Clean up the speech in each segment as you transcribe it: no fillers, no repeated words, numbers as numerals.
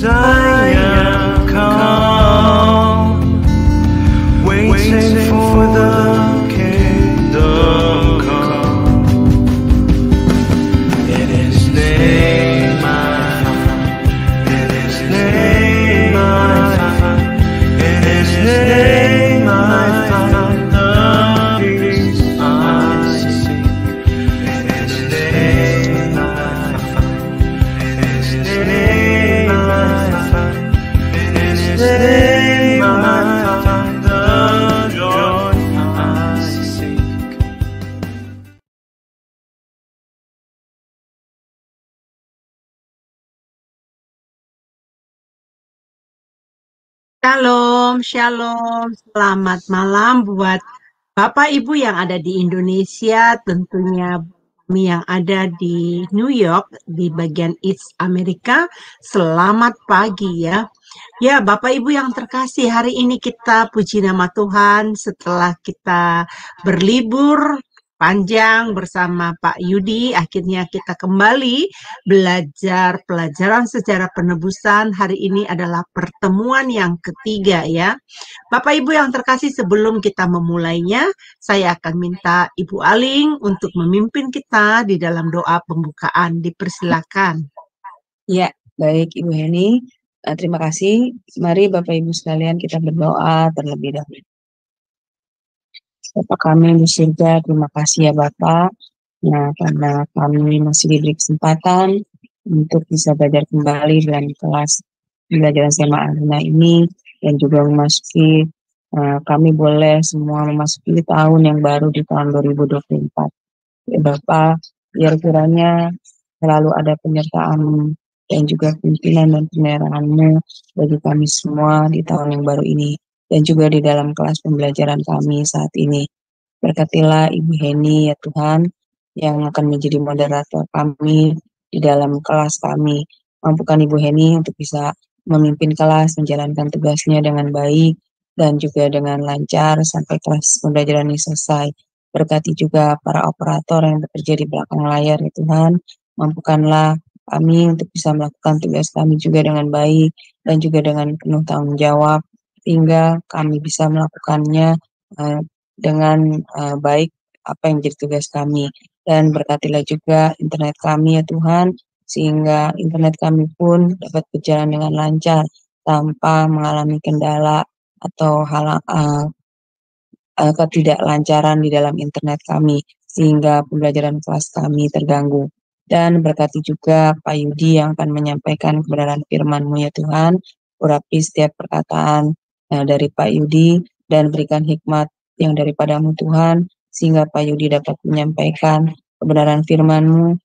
Zion come, waiting for the kingdom come. In His name I find, in His name I find, in His name I find the peace I seek. In His name I find, in His name I find, in His name I find the joy I seek. Shalom, shalom, selamat malam buat Bapak Ibu yang ada di Indonesia, tentunya kami yang ada di New York, di bagian East Amerika. Selamat pagi ya. Ya, Bapak Ibu yang terkasih, hari ini kita puji nama Tuhan setelah kita berlibur panjang bersama Pak Yudi. Akhirnya kita kembali belajar pelajaran sejarah penebusan. Hari ini adalah pertemuan yang ketiga ya. Bapak Ibu yang terkasih, sebelum kita memulainya, saya akan minta Ibu Aling untuk memimpin kita di dalam doa pembukaan. Dipersilakan. Ya, baik Ibu Heni. Terima kasih. Mari Bapak Ibu sekalian kita berdoa terlebih dahulu. Bapa kami di surga, terima kasih ya Bapak. Nah, karena kami masih diberi kesempatan untuk bisa belajar kembali dalam kelas pembelajaran SMA Aruna ini, dan juga memasuki, kami boleh semua memasuki tahun yang baru di tahun 2024. Ya Bapak, biar kiranya selalu ada penyertaan dan juga pimpinan dan penyerahan-Mu bagi kami semua di tahun yang baru ini, dan juga di dalam kelas pembelajaran kami saat ini. Berkatilah Ibu Heni ya Tuhan, yang akan menjadi moderator kami di dalam kelas kami. Mampukan Ibu Heni untuk bisa memimpin kelas, menjalankan tugasnya dengan baik, dan juga dengan lancar sampai kelas pembelajaran ini selesai. Berkati juga para operator yang bekerja di belakang layar ya Tuhan. Mampukanlah kami untuk bisa melakukan tugas kami juga dengan baik dan juga dengan penuh tanggung jawab, sehingga kami bisa melakukannya dengan baik apa yang menjadi tugas kami. Dan berkatilah juga internet kami ya Tuhan, sehingga internet kami pun dapat berjalan dengan lancar tanpa mengalami kendala atau ketidaklancaran di dalam internet kami, sehingga pembelajaran kelas kami terganggu. Dan berkati juga Pak Yudi yang akan menyampaikan kebenaran firman-Mu ya Tuhan. Urapi setiap perkataan dari Pak Yudi, dan berikan hikmat yang daripada-Mu Tuhan, sehingga Pak Yudi dapat menyampaikan kebenaran firman-Mu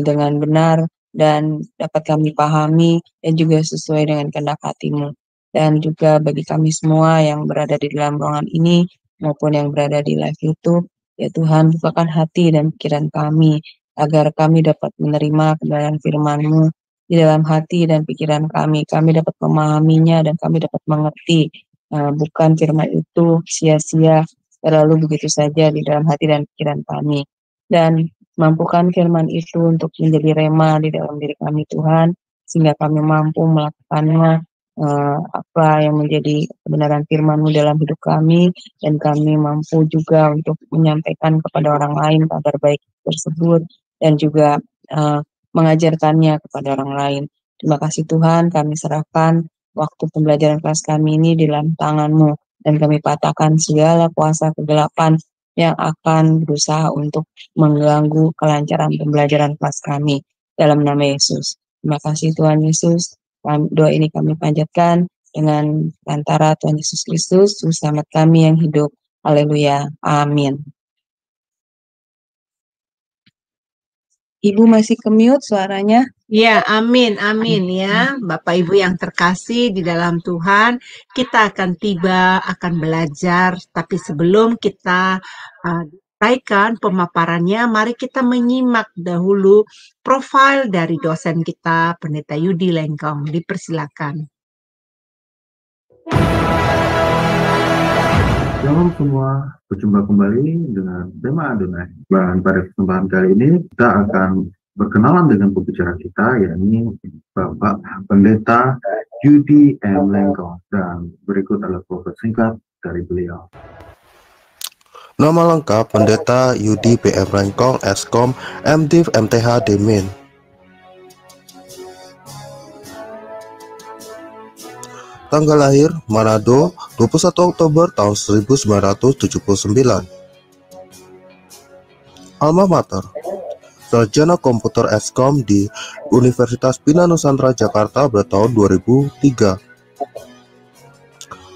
dengan benar dan dapat kami pahami dan juga sesuai dengan kehendak hati-Mu. Dan juga bagi kami semua yang berada di dalam ruangan ini maupun yang berada di live YouTube, ya Tuhan, bukakan hati dan pikiran kami agar kami dapat menerima kebenaran firman-Mu di dalam hati dan pikiran kami. Kami dapat memahaminya dan kami dapat mengerti, bukan firman itu sia-sia terlalu begitu saja di dalam hati dan pikiran kami. Dan mampukan firman itu untuk menjadi rema di dalam diri kami Tuhan, sehingga kami mampu melakukannya apa yang menjadi kebenaran firman-Mu dalam hidup kami, dan kami mampu juga untuk menyampaikan kepada orang lain kabar baik tersebut, dan juga mengajarkannya kepada orang lain. Terima kasih Tuhan, kami serahkan waktu pembelajaran kelas kami ini di dalam tangan-Mu, dan kami patahkan segala kuasa kegelapan yang akan berusaha untuk mengganggu kelancaran pembelajaran kelas kami, dalam nama Yesus. Terima kasih Tuhan Yesus. Doa ini kami panjatkan dengan antara Tuhan Yesus Kristus, Juru Selamat kami yang hidup. Haleluya. Amin. Ibu masih ke-mute suaranya? Ya, amin, amin ya. Bapak Ibu yang terkasih di dalam Tuhan, kita akan akan belajar. Tapi sebelum kita sampaikan pemaparannya, mari kita menyimak dahulu profil dari dosen kita, Pendeta Yudi Lengkong. Dipersilakan. Shalom semua, berjumpa kembali dengan tema Adonai. Dan pada kesempatan kali ini kita akan berkenalan dengan pembicara kita, yakni Bapak Pendeta Yudi M. Lengkong, dan berikut adalah profil singkat dari beliau. Nama lengkap Pendeta Yudi PM Lengkong, Eskom, MDiv MTH Demin. Tanggal lahir Manado, 21 Oktober tahun 1979. Alma Mater, Sarjana Komputer Eskom di Universitas Bina Nusantara Jakarta pada tahun 2003.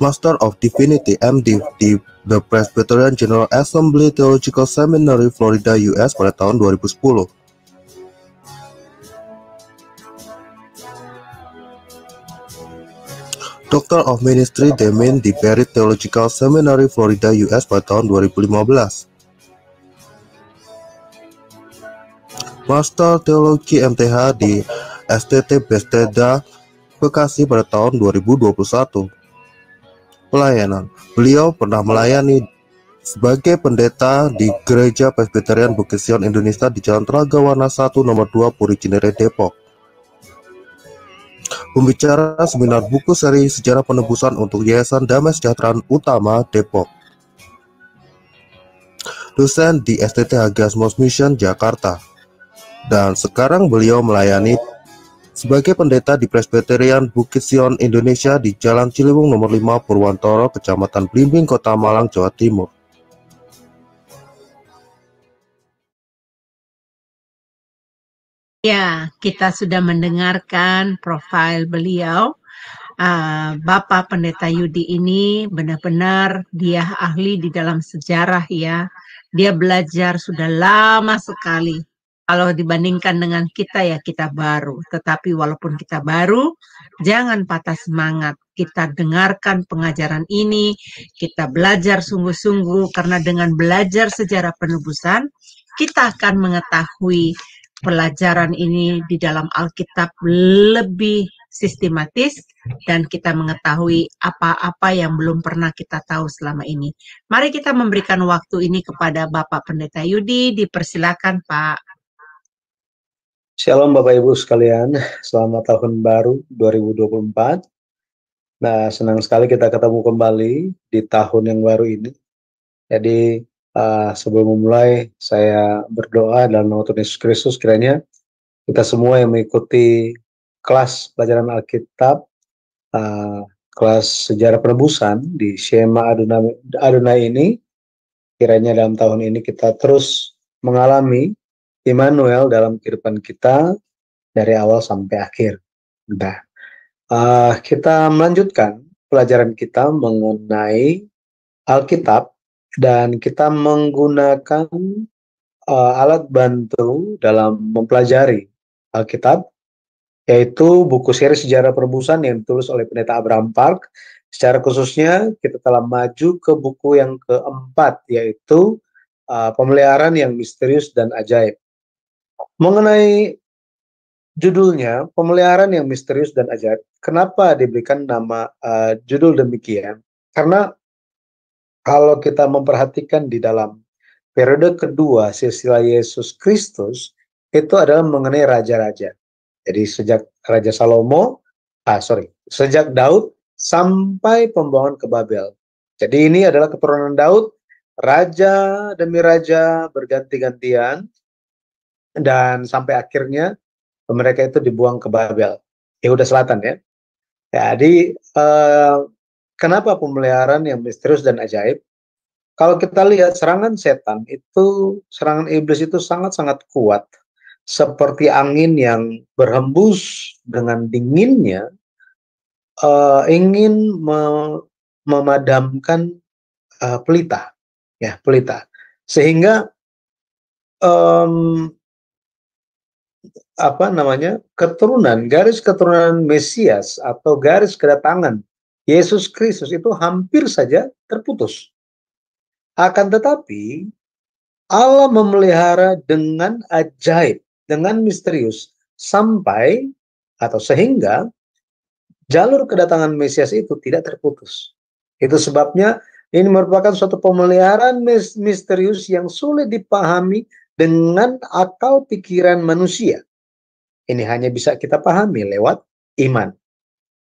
Master of Divinity MDiv di The Presbyterian General Assembly Theological Seminary, Florida, US pada tahun 2010. Doctor of Ministry Demin di Barry Theological Seminary, Florida, US pada tahun 2015. Master Teologi MTH di STT Bethesda, Bekasi pada tahun 2021. Pelayanan, beliau pernah melayani sebagai pendeta di Gereja Presbyterian Bukit Sion Indonesia di Jalan Telaga Warna 1 nomor 2 Puri Cinere, Depok. Pembicara seminar buku seri Sejarah Penebusan untuk Yayasan Damai Sejahtera Utama, Depok. Dosen di STT Hagiasmos Mission, Jakarta. Dan sekarang beliau melayani sebagai pendeta di Presbyterian Bukit Sion Indonesia di Jalan Ciliwung nomor 5 Purwantoro, Kecamatan Blimbing, Kota Malang, Jawa Timur. Ya, kita sudah mendengarkan profil beliau. Bapak Pendeta Yudi ini benar-benar dia ahli di dalam sejarah ya. Dia belajar sudah lama sekali. Kalau dibandingkan dengan kita ya kita baru. Tetapi walaupun kita baru, jangan patah semangat. Kita dengarkan pengajaran ini, kita belajar sungguh-sungguh karena dengan belajar sejarah penebusan, kita akan mengetahui pelajaran ini di dalam Alkitab lebih sistematis dan kita mengetahui apa-apa yang belum pernah kita tahu selama ini. Mari kita memberikan waktu ini kepada Bapak Pendeta Yudi. Dipersilakan, Pak. Shalom Bapak Ibu sekalian, selamat tahun baru 2024. Nah, senang sekali kita ketemu kembali di tahun yang baru ini. Jadi sebelum memulai, saya berdoa dalam nama Tuhan Yesus Kristus, kiranya kita semua yang mengikuti kelas pelajaran Alkitab, kelas sejarah penebusan di Shema Adonai ini, kiranya dalam tahun ini kita terus mengalami Immanuel dalam kehidupan kita dari awal sampai akhir. Nah, kita melanjutkan pelajaran kita mengenai Alkitab dan kita menggunakan alat bantu dalam mempelajari Alkitab, yaitu buku seri Sejarah Penebusan yang ditulis oleh Pendeta Abraham Park. Secara khususnya kita telah maju ke buku yang keempat, yaitu Pemeliharaan yang Misterius dan Ajaib. Mengenai judulnya, Pemeliharaan yang Misterius dan Ajaib, kenapa diberikan nama judul demikian? Karena kalau kita memperhatikan di dalam periode kedua silsilah Yesus Kristus, itu adalah mengenai raja-raja. Jadi sejak Raja sejak Daud sampai pembuangan ke Babel. Jadi ini adalah keturunan Daud, raja demi raja berganti-gantian, dan sampai akhirnya mereka itu dibuang ke Babel, Yehuda Selatan ya. Jadi kenapa pemeliharaan yang misterius dan ajaib? Kalau kita lihat serangan setan itu, serangan iblis itu sangat-sangat kuat, seperti angin yang berhembus dengan dinginnya, ingin memadamkan pelita, ya pelita, sehingga garis keturunan Mesias atau garis kedatangan Yesus Kristus itu hampir saja terputus. Akan tetapi Allah memelihara dengan ajaib, dengan misterius sampai atau sehingga jalur kedatangan Mesias itu tidak terputus. Itu sebabnya ini merupakan suatu pemeliharaan misterius yang sulit dipahami dengan akal pikiran manusia. Ini hanya bisa kita pahami lewat iman.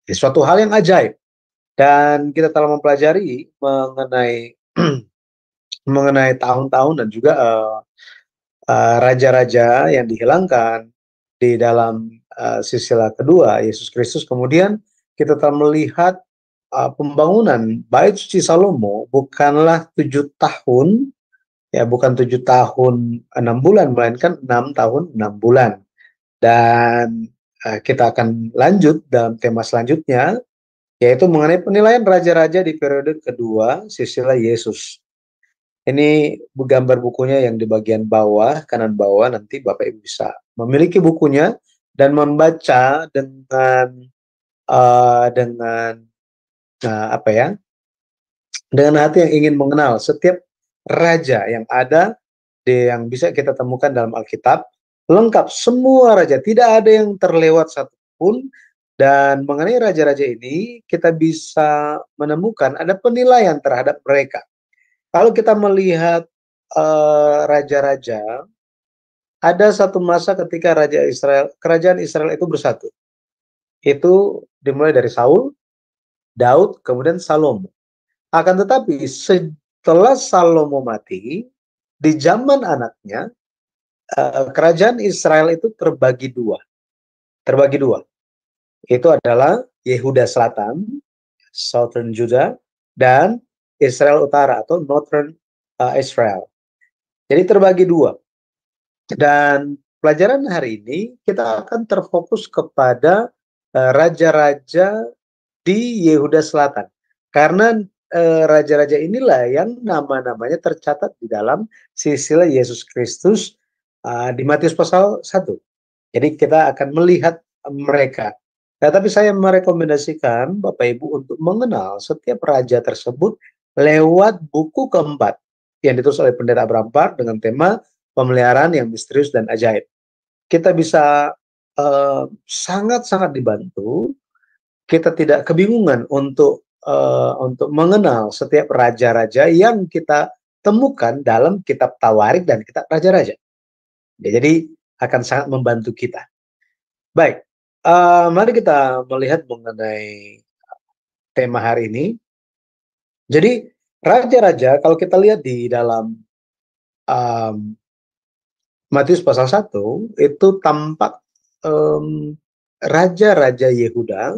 Jadi suatu hal yang ajaib. Dan kita telah mempelajari mengenai mengenai tahun-tahun dan juga raja-raja yang dihilangkan di dalam silsilah kedua Yesus Kristus. Kemudian kita telah melihat pembangunan Bait Suci Salomo bukanlah 7 tahun, ya bukan 7 tahun 6 bulan, melainkan 6 tahun 6 bulan. Dan kita akan lanjut dalam tema selanjutnya, yaitu mengenai penilaian raja-raja di periode kedua silsilah Yesus. Ini gambar bukunya yang di bagian bawah, kanan bawah, nanti Bapak Ibu bisa memiliki bukunya dan membaca dengan dengan hati yang ingin mengenal setiap raja yang ada yang bisa kita temukan dalam Alkitab, lengkap semua raja, tidak ada yang terlewat satupun. Dan mengenai raja-raja ini kita bisa menemukan ada penilaian terhadap mereka. Kalau kita melihat raja-raja, ada satu masa ketika kerajaan Israel itu bersatu. Itu dimulai dari Saul, Daud, kemudian Salomo. Akan tetapi setelah Salomo mati, di zaman anaknya, kerajaan Israel itu terbagi dua. Itu adalah Yehuda Selatan, Southern Judah, dan Israel Utara atau Northern Israel. Jadi terbagi dua. Dan pelajaran hari ini kita akan terfokus kepada raja-raja di Yehuda Selatan. Karena raja-raja inilah yang nama-namanya tercatat di dalam silsilah Yesus Kristus di Matius pasal 1. Jadi kita akan melihat mereka. Nah, tapi saya merekomendasikan Bapak Ibu untuk mengenal setiap raja tersebut lewat buku keempat yang ditulis oleh Pendeta Abraham Park dengan tema pemeliharaan yang misterius dan ajaib. Kita bisa sangat-sangat dibantu. Kita tidak kebingungan untuk mengenal setiap raja-raja yang kita temukan dalam kitab Tawarik dan kitab Raja-Raja. Ya, jadi akan sangat membantu kita. Baik. Mari kita melihat mengenai tema hari ini. Jadi raja-raja kalau kita lihat di dalam Matius pasal 1 itu tampak raja-raja Yehuda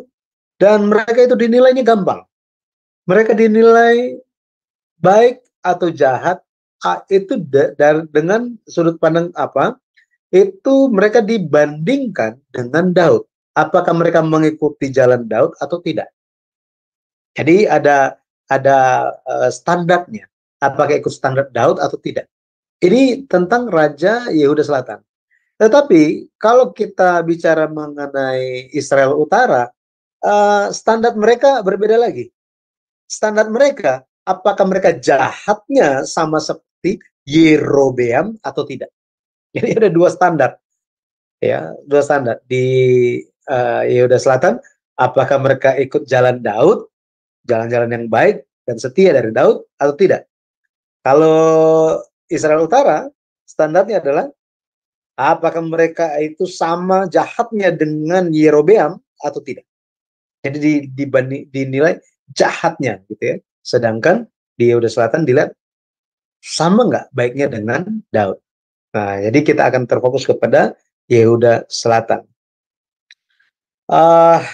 dan mereka itu dinilainya gampang. Mereka dinilai baik atau jahat itu dengan sudut pandang apa? Itu mereka dibandingkan dengan Daud. Apakah mereka mengikuti jalan Daud atau tidak? Jadi ada standarnya. Apakah ikut standar Daud atau tidak? Ini tentang Raja Yehuda Selatan. Tetapi kalau kita bicara mengenai Israel Utara, standar mereka berbeda lagi. Standar mereka, apakah mereka jahatnya sama seperti Yerobeam atau tidak? Jadi ada dua standar. Ya, dua standar di Yehuda Selatan, apakah mereka ikut jalan Daud, jalan-jalan yang baik dan setia dari Daud atau tidak? Kalau Israel Utara, standarnya adalah apakah mereka itu sama jahatnya dengan Yerobeam atau tidak? Jadi dinilai jahatnya, gitu ya. Sedangkan di Yehuda Selatan dilihat sama nggak baiknya dengan Daud. Nah, jadi kita akan terfokus kepada Yehuda Selatan.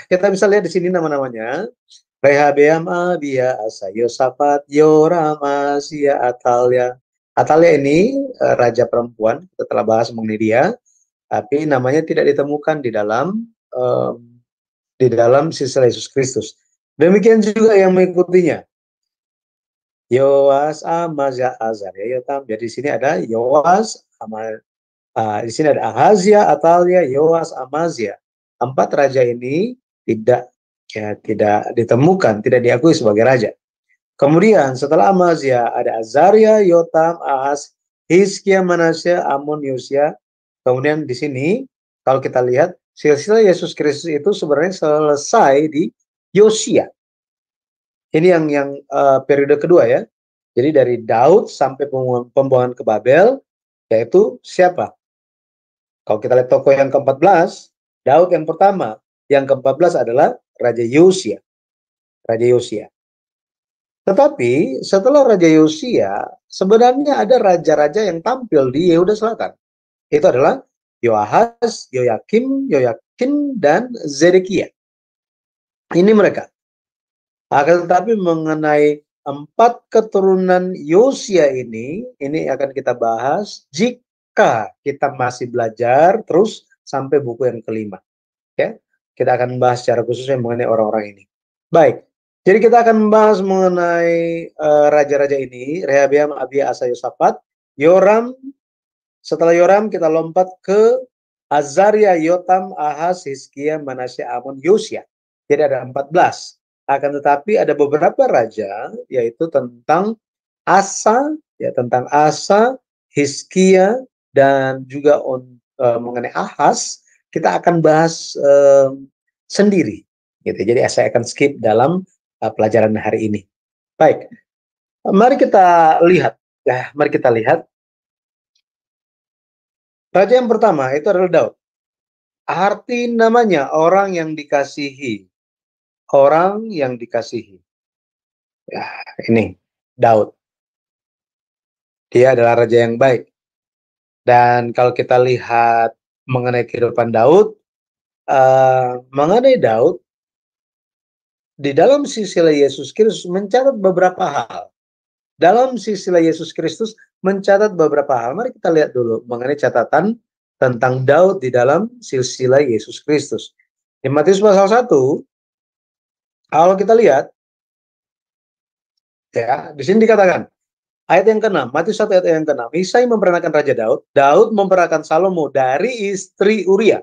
Kita bisa lihat di sini nama-namanya. Rehabeam, Abia, Asa, Yosafat, Yoram, Asia, Atalia. Atalia ini raja perempuan, kita telah bahas mengenai dia, tapi namanya tidak ditemukan di dalam silsilah Yesus Kristus. Demikian juga yang mengikutinya. Yoas, Amazia, Azaria, Yotam. Jadi di sini ada Yoas, di sini ada Ahazia, Atalia, Yoas, Amazia. 4 raja ini tidak ditemukan, tidak diakui sebagai raja. Kemudian setelah Amazia ada Azaria, Yotam, Ahaz, Hizkia, Manasya, Amon, Yosia. Kemudian di sini kalau kita lihat silsilah Yesus Kristus itu sebenarnya selesai di Yosia. Ini yang periode kedua ya. Jadi dari Daud sampai pembuangan ke Babel, yaitu siapa? Kalau kita lihat tokoh yang ke-14, Daud yang pertama. Yang ke-14 adalah Raja Yosia. Raja Yosia. Tetapi setelah Raja Yosia, sebenarnya ada raja-raja yang tampil di Yehuda Selatan. Itu adalah Yoahaz, Yoyakim, Yoyakin, dan Zedekia. Ini mereka. Akan tetapi mengenai 4 keturunan Yosia ini akan kita bahas jika kita masih belajar terus sampai buku yang kelima. Ya, kita akan bahas secara khusus yang mengenai orang-orang ini. Baik, jadi kita akan membahas mengenai raja-raja ini, Rehabeam, Abia, Asa, Yosafat, Yoram. Setelah Yoram kita lompat ke Azaria, Yotam, Ahaz, Hizkia, Manasya, Amon, Yosia. Jadi ada 14. Akan tetapi ada beberapa raja, yaitu tentang Asa, Hizkia, dan juga mengenai Ahaz, kita akan bahas sendiri. Gitu. Jadi saya akan skip dalam pelajaran hari ini. Baik, mari kita lihat. Mari kita lihat. Raja yang pertama itu adalah Daud. Arti namanya orang yang dikasihi. Orang yang dikasihi. Ya, ini Daud. Dia adalah raja yang baik. Dan kalau kita lihat mengenai kehidupan Daud, di dalam silsilah Yesus Kristus mencatat beberapa hal. Dalam silsilah Yesus Kristus mencatat beberapa hal. Mari kita lihat dulu mengenai catatan tentang Daud di dalam silsilah Yesus Kristus. Di Matius pasal 1, kalau kita lihat, ya, di sini dikatakan, ayat yang ke-6, Matius 1 ayat yang ke-6, Isai memperanakan Raja Daud, Daud memperanakan Salomo dari istri Uria.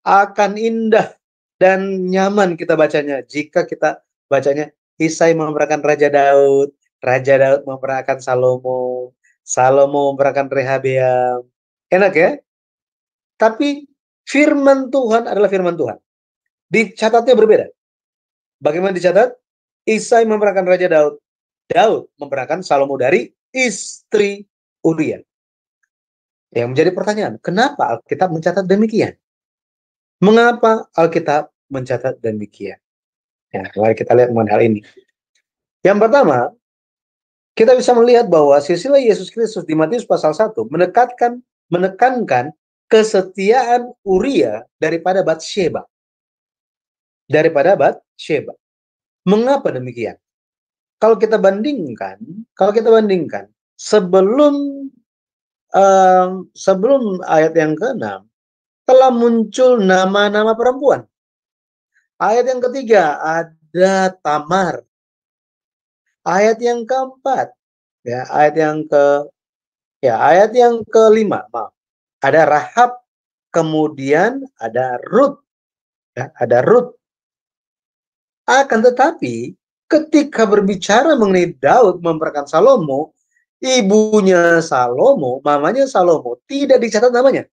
Akan indah dan nyaman kita bacanya jika kita bacanya Isai memperanakan Raja Daud memperanakan Salomo, Salomo memperanakan Rehabeam. Enak ya? Tapi firman Tuhan adalah firman Tuhan. Dicatatnya berbeda. Bagaimana dicatat? Isai memperanakan Raja Daud, Daud memperanakan Salomo dari istri Uria. Yang menjadi pertanyaan, kenapa Alkitab mencatat demikian? Mengapa Alkitab mencatat demikian? Ya, mari kita lihat mengenai hal ini. Yang pertama, kita bisa melihat bahwa silsilah Yesus Kristus di Matius pasal 1 menekankan kesetiaan Uria daripada Batsheba. Mengapa demikian? Kalau kita bandingkan sebelum ayat yang ke-6 telah muncul nama-nama perempuan. Ayat yang ketiga ada Tamar. Ayat yang keempat, ayat yang kelima, ada Rahab, kemudian ada Ruth, Akan tetapi, ketika berbicara mengenai Daud memperanakan Salomo, ibunya Salomo, mamanya Salomo, tidak dicatat namanya.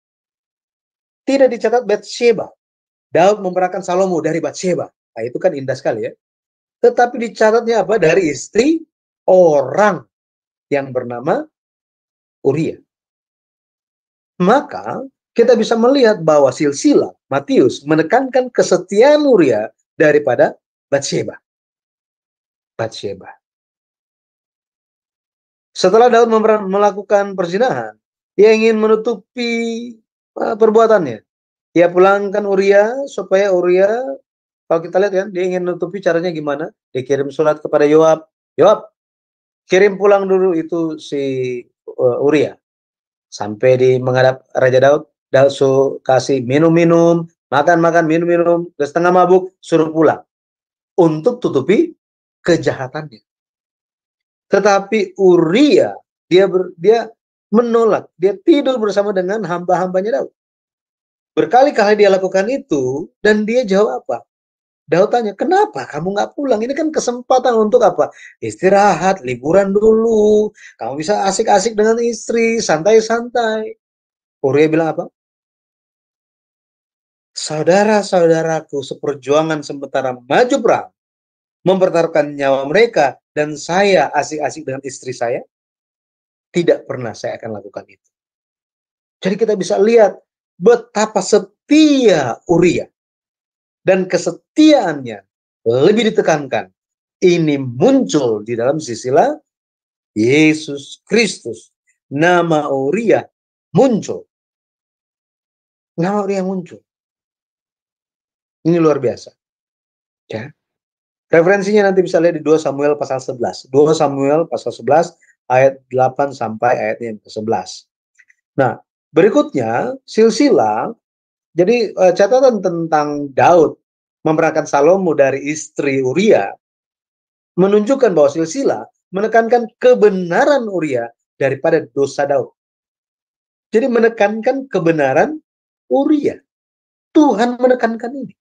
Tidak dicatat Batsheba. Daud memperanakan Salomo dari Batsheba. Nah, itu kan indah sekali ya. Tetapi dicatatnya apa? Dari istri orang yang bernama Uria. Maka kita bisa melihat bahwa silsilah Matius menekankan kesetiaan Uria daripada Batsheba. Setelah Daud melakukan perzinahan, dia ingin menutupi perbuatannya. Dia pulangkan Uria supaya Uria, kalau kita lihat kan, dia ingin menutupi caranya gimana? Dia kirim surat kepada Yoab. Yoab, kirim pulang dulu itu si Uria. Sampai di menghadap Raja Daud, Daud kasih minum-minum, makan-makan, minum-minum, setengah mabuk, suruh pulang. Untuk tutupi kejahatannya. Tetapi Uria, dia menolak. Dia tidur bersama dengan hamba-hambanya Daud. Berkali-kali dia lakukan itu, dan dia jawab apa? Daud tanya, kenapa kamu nggak pulang? Ini kan kesempatan untuk apa? Istirahat, liburan dulu. Kamu bisa asik-asik dengan istri, santai-santai. Uria bilang apa? Saudara-saudaraku seperjuangan sementara maju perang, mempertaruhkan nyawa mereka, dan saya asik-asik dengan istri saya, tidak pernah saya akan lakukan itu. Jadi kita bisa lihat betapa setia Uria. dan kesetiaannya lebih ditekankan. Ini muncul di dalam silsilah Yesus Kristus. Nama Uria muncul. Nama Uria muncul. Ini luar biasa. Ya. Referensinya nanti bisa lihat di 2 Samuel pasal 11. 2 Samuel pasal 11 ayat 8 sampai ayat yang ke-11. Nah, berikutnya silsilah. Jadi catatan tentang Daud memerankan Salomo dari istri Uria menunjukkan bahwa silsilah menekankan kebenaran Uria daripada dosa Daud. Jadi menekankan kebenaran Uria. Tuhan menekankan ini.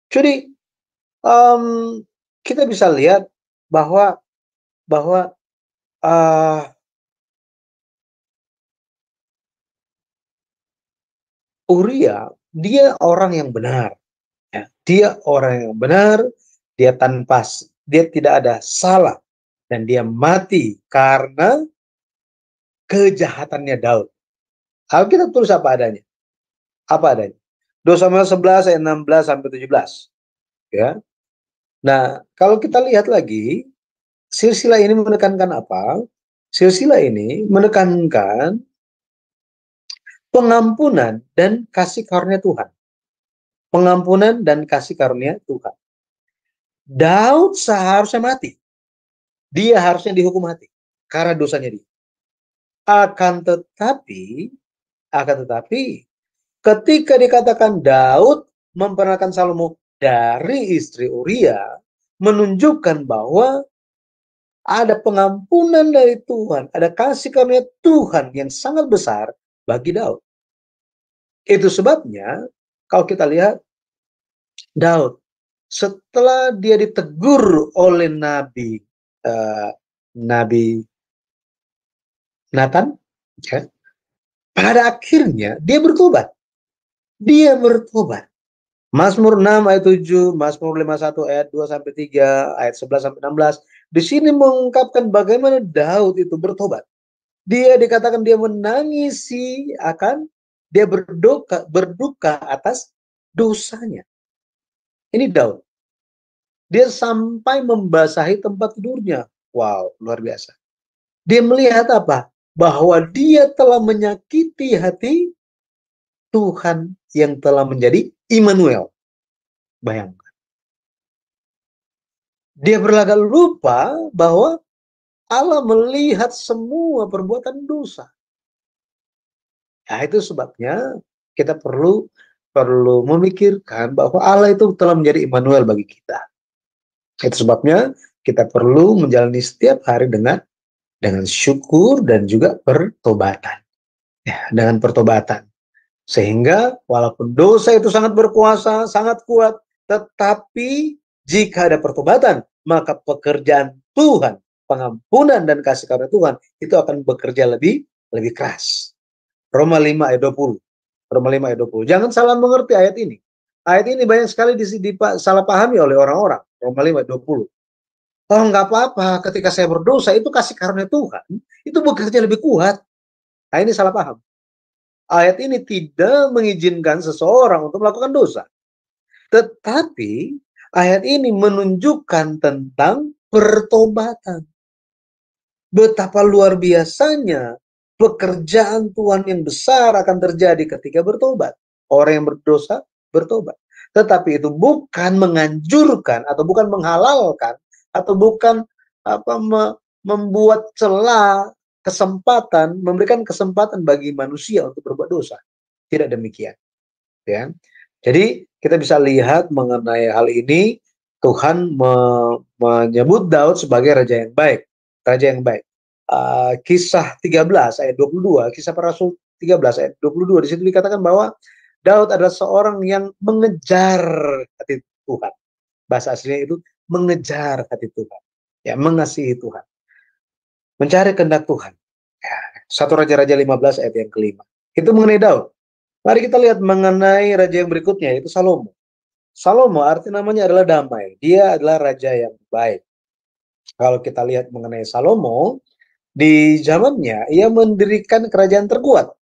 Jadi kita bisa lihat bahwa Uria dia orang yang benar. Ya. Dia orang yang benar. Dia tidak ada salah dan dia mati karena kejahatannya Daud. Alkitab tulis apa adanya. Apa adanya. 2 Samuel 11 ayat 16 sampai 17. Ya. Nah, kalau kita lihat lagi, silsilah ini menekankan apa? Silsilah ini menekankan pengampunan dan kasih karunia Tuhan. Pengampunan dan kasih karunia Tuhan. Daud seharusnya mati. Dia harusnya dihukum mati karena dosanya dia. Akan tetapi ketika dikatakan Daud memperanakan Salomo dari istri Uria, menunjukkan bahwa ada pengampunan dari Tuhan, ada kasih karunia Tuhan yang sangat besar bagi Daud. Itu sebabnya kalau kita lihat Daud setelah dia ditegur oleh Nabi Nathan, ya, pada akhirnya dia bertobat. Dia bertobat. Mazmur 6 ayat 7, Mazmur 51 ayat 2 sampai 3, ayat 11 sampai 16. Di sini mengungkapkan bagaimana Daud itu bertobat. Dia dikatakan dia menangisi dia berduka atas dosanya. Ini Daud. Dia sampai membasahi tempat tidurnya. Wow, luar biasa. Dia melihat apa? Bahwa dia telah menyakiti hati Tuhan yang telah menjadi Immanuel. Bayangkan. Dia berlagak lupa bahwa Allah melihat semua perbuatan dosa. Ya, itu sebabnya kita perlu memikirkan bahwa Allah itu telah menjadi Immanuel bagi kita. Itu sebabnya kita perlu menjalani setiap hari dengan syukur dan juga pertobatan. Ya, dengan pertobatan. Sehingga walaupun dosa itu sangat berkuasa, sangat kuat, tetapi jika ada pertobatan, maka pekerjaan Tuhan, pengampunan dan kasih karunia Tuhan itu akan bekerja lebih keras. Roma 5 ayat 20. Roma 5 ayat 20. Jangan salah mengerti ayat ini. Ayat ini banyak sekali salah pahami oleh orang-orang. Roma 5 ayat 20. Oh, nggak apa-apa, ketika saya berdosa itu kasih karunia Tuhan itu bekerja lebih kuat. Nah, ini salah paham. Ayat ini tidak mengizinkan seseorang untuk melakukan dosa. Tetapi ayat ini menunjukkan tentang pertobatan. Betapa luar biasanya pekerjaan Tuhan yang besar akan terjadi ketika bertobat. Orang yang berdosa bertobat. Tetapi itu bukan menganjurkan atau bukan menghalalkan atau bukan membuat celah kesempatan, memberikan kesempatan bagi manusia untuk berbuat dosa. Tidak demikian. Ya. Jadi kita bisa lihat mengenai hal ini, Tuhan menyebut Daud sebagai raja yang baik. Raja yang baik. Kisah 13 ayat 22, Kisah para Rasul 13 ayat 22, di situ dikatakan bahwa Daud adalah seorang yang mengejar hati Tuhan. Bahasa aslinya itu mengejar hati Tuhan. Ya, mengasihi Tuhan. Mencari kehendak Tuhan. Ya, 1 Raja-Raja 15 ayat yang kelima. Itu mengenai Daud. Mari kita lihat mengenai raja yang berikutnya, yaitu Salomo. Salomo arti namanya adalah damai. Dia adalah raja yang baik. Kalau kita lihat mengenai Salomo, di zamannya ia mendirikan kerajaan terkuat.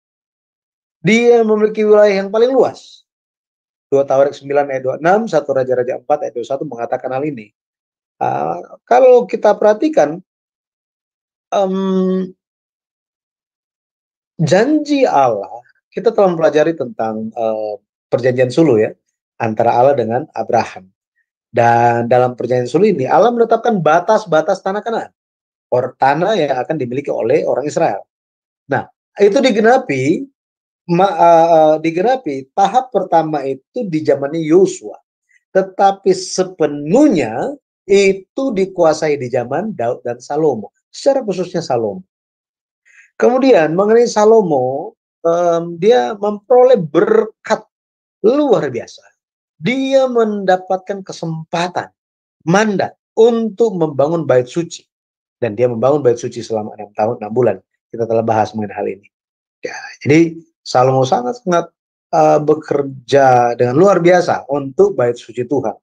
Dia memiliki wilayah yang paling luas. 2 Tawarik 9 ayat 26, 1 Raja-Raja 4 ayat 21 mengatakan hal ini. Kalau kita perhatikan, janji Allah, kita telah mempelajari tentang perjanjian suluh ya, antara Allah dengan Abraham. Dan dalam perjanjian suluh ini, Allah menetapkan batas-batas tanah Kanaan, tanah yang akan dimiliki oleh orang Israel. Nah, itu digenapi, tahap pertama itu di zamannya Yosua. Tetapi sepenuhnya itu dikuasai di zaman Daud dan Salomo, secara khususnya Salomo. Kemudian mengenai Salomo, dia memperoleh berkat luar biasa. Dia mendapatkan kesempatan, mandat untuk membangun bait suci. Dan dia membangun bait suci selama 6 tahun, 6 bulan. Kita telah bahas mengenai hal ini. Ya, jadi Salomo sangat-sangat bekerja dengan luar biasa untuk bait suci Tuhan.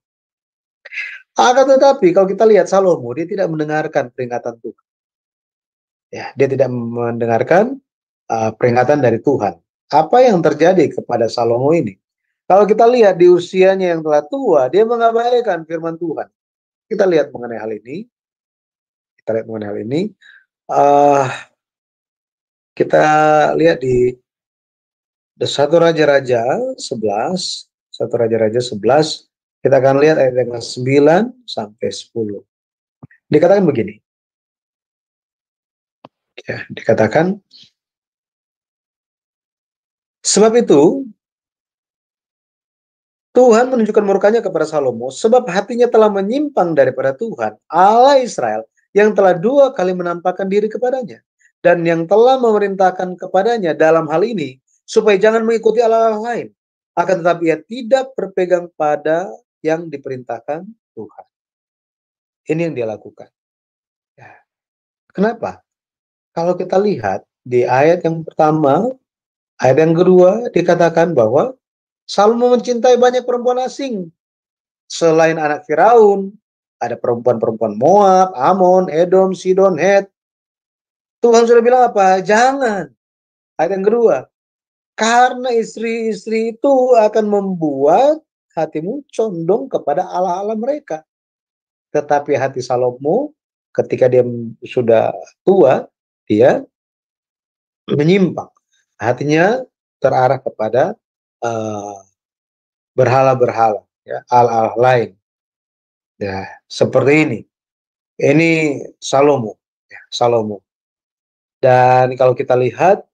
Akan tetapi kalau kita lihat Salomo, dia tidak mendengarkan peringatan Tuhan. Ya, dia tidak mendengarkan peringatan dari Tuhan. Apa yang terjadi kepada Salomo ini? Kalau kita lihat di usianya yang telah tua, dia mengabaikan firman Tuhan. Kita lihat mengenai hal ini. Kita lihat di 1 Raja-Raja 11, 1 Raja-Raja 11, kita akan lihat ayat yang 9 sampai 10. Dikatakan begini. Ya, dikatakan, sebab itu Tuhan menunjukkan murkanya kepada Salomo, sebab hatinya telah menyimpang daripada Tuhan, Allah Israel, yang telah 2 kali menampakkan diri kepadanya, dan yang telah memerintahkan kepadanya dalam hal ini, supaya jangan mengikuti Allah lain, akan tetapi ia tidak berpegang pada yang diperintahkan Tuhan. Ini yang dia lakukan. Ya. Kenapa? Kalau kita lihat di ayat yang pertama, ayat yang kedua, dikatakan bahwa Salomo mencintai banyak perempuan asing. Selain anak Firaun, ada perempuan-perempuan Moab, Amon, Edom, Sidon, Het. Tuhan sudah bilang apa? Jangan. Ayat yang kedua, karena istri-istri itu akan membuat hatimu condong kepada Allah-Allah mereka. Tetapi hati Salomo, ketika dia sudah tua, dia menyimpang. Hatinya terarah kepada berhala-berhala, ya, Allah lain. Ya, seperti ini. Ini Salomo, ya, Salomo. Dan kalau kita lihat,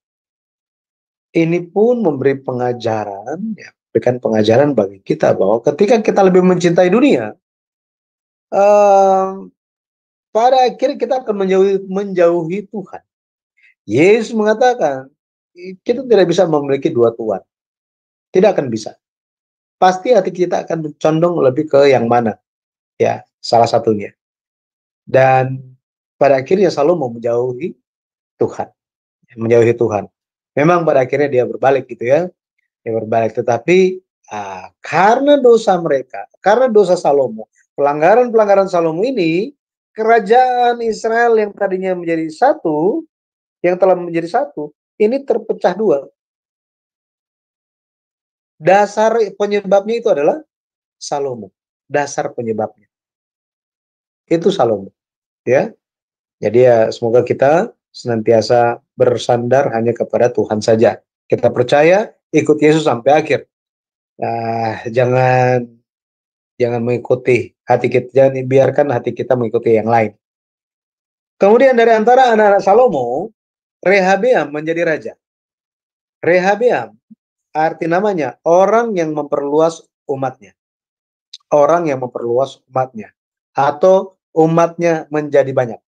ini pun memberi pengajaran, ya, berikan pengajaran bagi kita bahwa ketika kita lebih mencintai dunia, pada akhirnya kita akan menjauhi Tuhan. Yesus mengatakan, kita tidak bisa memiliki 2 tuan. Tidak akan bisa. Pasti hati kita akan condong lebih ke yang mana? Ya, salah satunya. Dan pada akhirnya Salomo menjauhi Tuhan. Menjauhi Tuhan. Memang pada akhirnya dia berbalik gitu ya. Dia berbalik. Tetapi karena dosa mereka, karena dosa Salomo, pelanggaran-pelanggaran Salomo ini, kerajaan Israel yang tadinya menjadi satu, yang telah menjadi satu, ini terpecah 2. Dasar penyebabnya itu adalah Salomo. Dasar penyebabnya itu Salomo, ya. Jadi ya semoga kita senantiasa bersandar hanya kepada Tuhan saja. Kita percaya, ikut Yesus sampai akhir. Jangan mengikuti hati kita, jangan biarkan hati kita mengikuti yang lain. Kemudian dari antara anak-anak Salomo, Rehabeam menjadi raja. Rehabeam arti namanya orang yang memperluas umatnya. Orang yang memperluas umatnya. Atau umatnya menjadi banyak.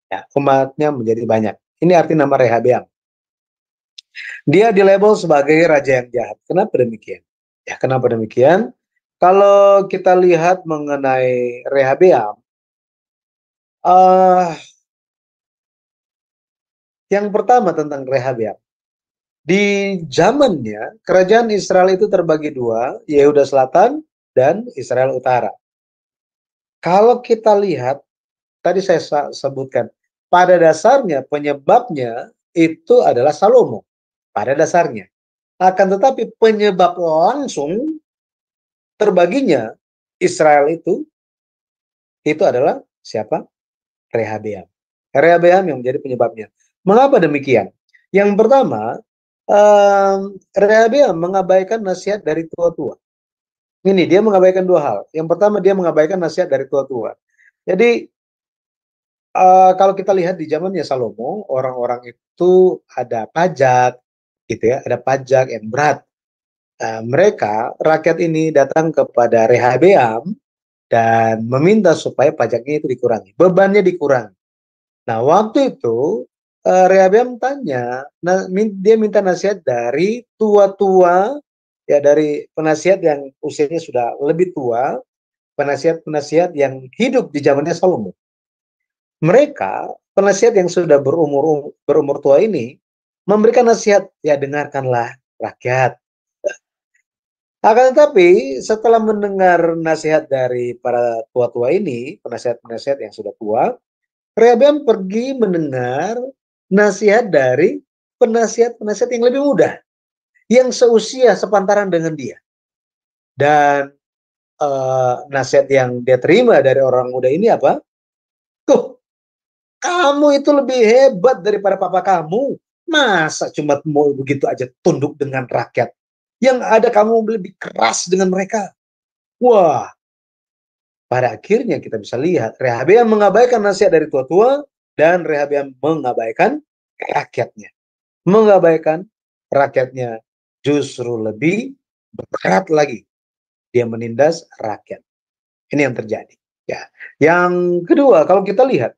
Ya, umatnya menjadi banyak. Ini arti nama Rehabeam. Dia dilabel sebagai raja yang jahat. Kenapa demikian? Ya, kenapa demikian? Kalau kita lihat mengenai Rehabeam, yang pertama tentang Rehabeam. Di zamannya, kerajaan Israel itu terbagi 2, Yehuda Selatan dan Israel Utara. Kalau kita lihat, tadi saya sebutkan, pada dasarnya penyebabnya itu adalah Salomo. Pada dasarnya. Akan tetapi penyebab langsung terbaginya Israel itu adalah siapa? Rehabeam. Rehabeam yang menjadi penyebabnya. Mengapa demikian? Yang pertama, Rehabeam mengabaikan nasihat dari tua-tua. Ini dia mengabaikan dua hal. Yang pertama, dia mengabaikan nasihat dari tua-tua. Jadi kalau kita lihat di zamannya Salomo, orang-orang itu ada pajak, gitu ya, ada pajak yang berat. Mereka, rakyat ini datang kepada Rehabeam dan meminta supaya pajaknya itu dikurangi, bebannya dikurangi. Nah, waktu itu Rehabeam tanya, dia minta nasihat dari tua-tua, ya dari penasihat yang usianya sudah lebih tua, penasihat-penasihat yang hidup di zamannya Salomo. Mereka, penasihat yang sudah berumur tua ini, memberikan nasihat, ya dengarkanlah rakyat. Akan tetapi setelah mendengar nasihat dari para tua-tua ini, penasihat-penasihat yang sudah tua, Rehabeam pergi mendengar nasihat dari penasihat-penasihat yang lebih muda, yang seusia sepantaran dengan dia. Dan nasihat yang dia terima dari orang muda ini apa? Tuh, kamu itu lebih hebat daripada papa kamu. Masa cuma mau begitu aja tunduk dengan rakyat? Yang ada kamu lebih keras dengan mereka. Wah, pada akhirnya kita bisa lihat Rehabeam mengabaikan nasihat dari tua-tua dan Rehabeam mengabaikan rakyatnya. Mengabaikan rakyatnya justru lebih berat lagi. Dia menindas rakyat. Ini yang terjadi. Ya. Yang kedua, kalau kita lihat,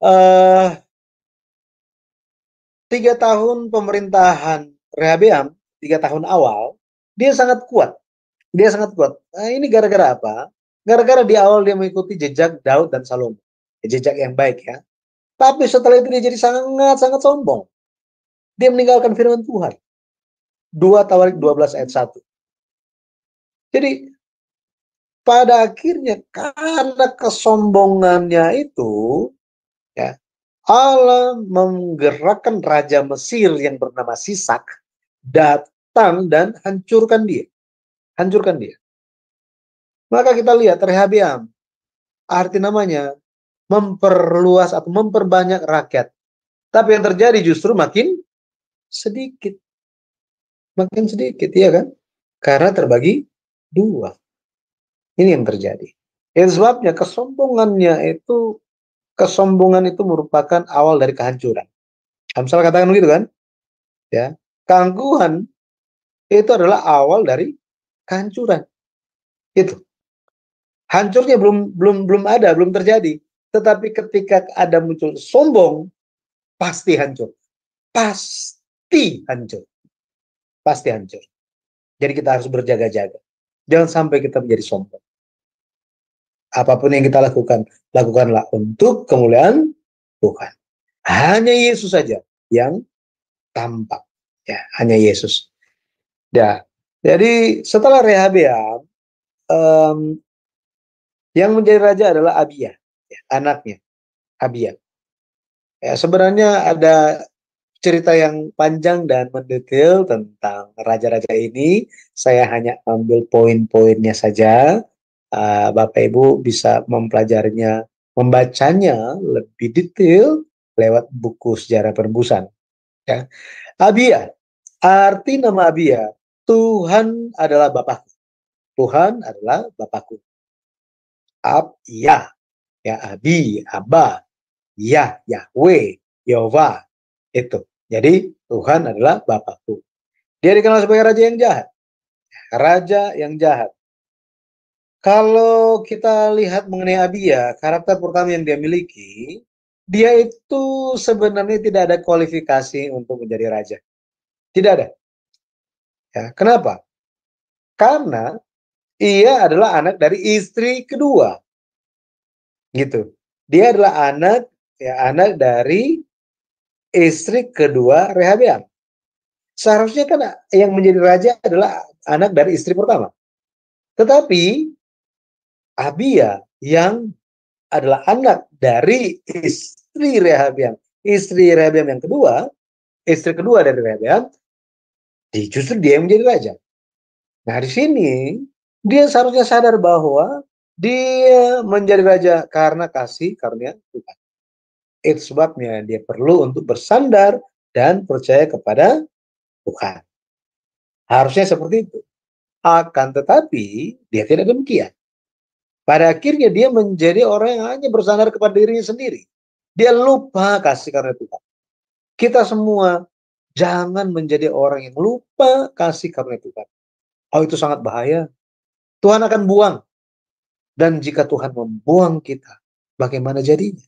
eh 3 tahun pemerintahan Rehabeam, 3 tahun awal, dia sangat kuat. Dia sangat kuat. Nah, ini gara-gara apa? Gara-gara di awal dia mengikuti jejak Daud dan Salomo. Jejak yang baik ya. Tapi setelah itu dia jadi sangat-sangat sombong. Dia meninggalkan firman Tuhan. 2 Tawarik 12 ayat 1. Jadi pada akhirnya karena kesombongannya itu, ya, Allah menggerakkan raja Mesir yang bernama Sisak datang dan hancurkan dia. Hancurkan dia. Maka kita lihat Rehabeam, arti namanya memperluas atau memperbanyak rakyat. Tapi yang terjadi justru makin sedikit. Makin sedikit, ya kan? Karena terbagi 2. Ini yang terjadi. Itu sebabnya kesombongan itu merupakan awal dari kehancuran. Amsal katakan begitu kan? Ya, keangkuhan itu adalah awal dari kehancuran. Itu. Hancurnya belum ada, belum terjadi. Tetapi ketika ada muncul sombong, pasti hancur. Pasti hancur. Pasti hancur. Jadi kita harus berjaga-jaga. Jangan sampai kita menjadi sombong. Apapun yang kita lakukan, lakukanlah untuk kemuliaan Tuhan. Hanya Yesus saja yang tampak. Ya, hanya Yesus. Ya. Jadi setelah Rehabeam, yang menjadi raja adalah Abia, ya, anaknya Abia. Ya, sebenarnya ada cerita yang panjang dan mendetail tentang raja-raja ini. Saya hanya ambil poin-poinnya saja. Bapak Ibu bisa mempelajarinya, membacanya lebih detail lewat buku sejarah penebusan. Ya. Abia, arti nama Abia, Tuhan adalah Bapakku. Tuhan adalah Bapakku. Ya, Abi, Abba, ya, Yahweh, Yehova, itu. Jadi Tuhan adalah Bapakku. Dia dikenal sebagai raja yang jahat. Raja yang jahat. Kalau kita lihat mengenai Abia, karakter pertama yang dia miliki, dia itu sebenarnya tidak ada kualifikasi untuk menjadi raja. Tidak ada. Ya, kenapa? Karena ia adalah anak dari istri kedua. Gitu. Dia adalah anak dari istri kedua Rehabeam. Seharusnya kan yang menjadi raja adalah anak dari istri pertama. Tetapi Abia yang adalah anak dari istri Rehabeam yang kedua, istri kedua dari Rehabeam, justru dia yang menjadi raja. Nah, di sini dia seharusnya sadar bahwa dia menjadi raja karena kasih karunia Tuhan. Itu sebabnya dia perlu untuk bersandar dan percaya kepada Tuhan. Harusnya seperti itu. Akan tetapi dia tidak demikian. Pada akhirnya dia menjadi orang yang hanya bersandar kepada dirinya sendiri. Dia lupa kasih karunia Tuhan. Kita semua jangan menjadi orang yang lupa kasih karunia Tuhan. Oh, itu sangat bahaya. Tuhan akan buang. Dan jika Tuhan membuang kita, bagaimana jadinya?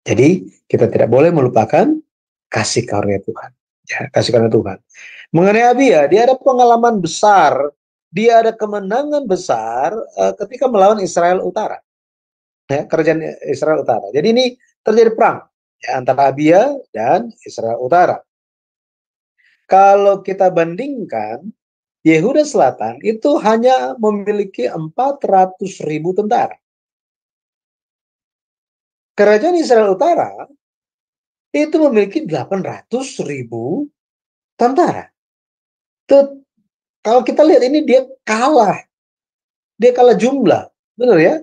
Jadi kita tidak boleh melupakan kasih karunia Tuhan. Ya, kasih karunia Tuhan. Mengenai Abia, dia ada pengalaman besar, dia ada kemenangan besar ketika melawan Israel Utara. Ya, kerajaan Israel Utara. Jadi ini terjadi perang ya, antara Abia dan Israel Utara. Kalau kita bandingkan, Yehuda Selatan itu hanya memiliki 400.000 tentara. Kerajaan Israel Utara itu memiliki 800.000 tentara. Kalau kita lihat ini dia kalah jumlah, benar ya?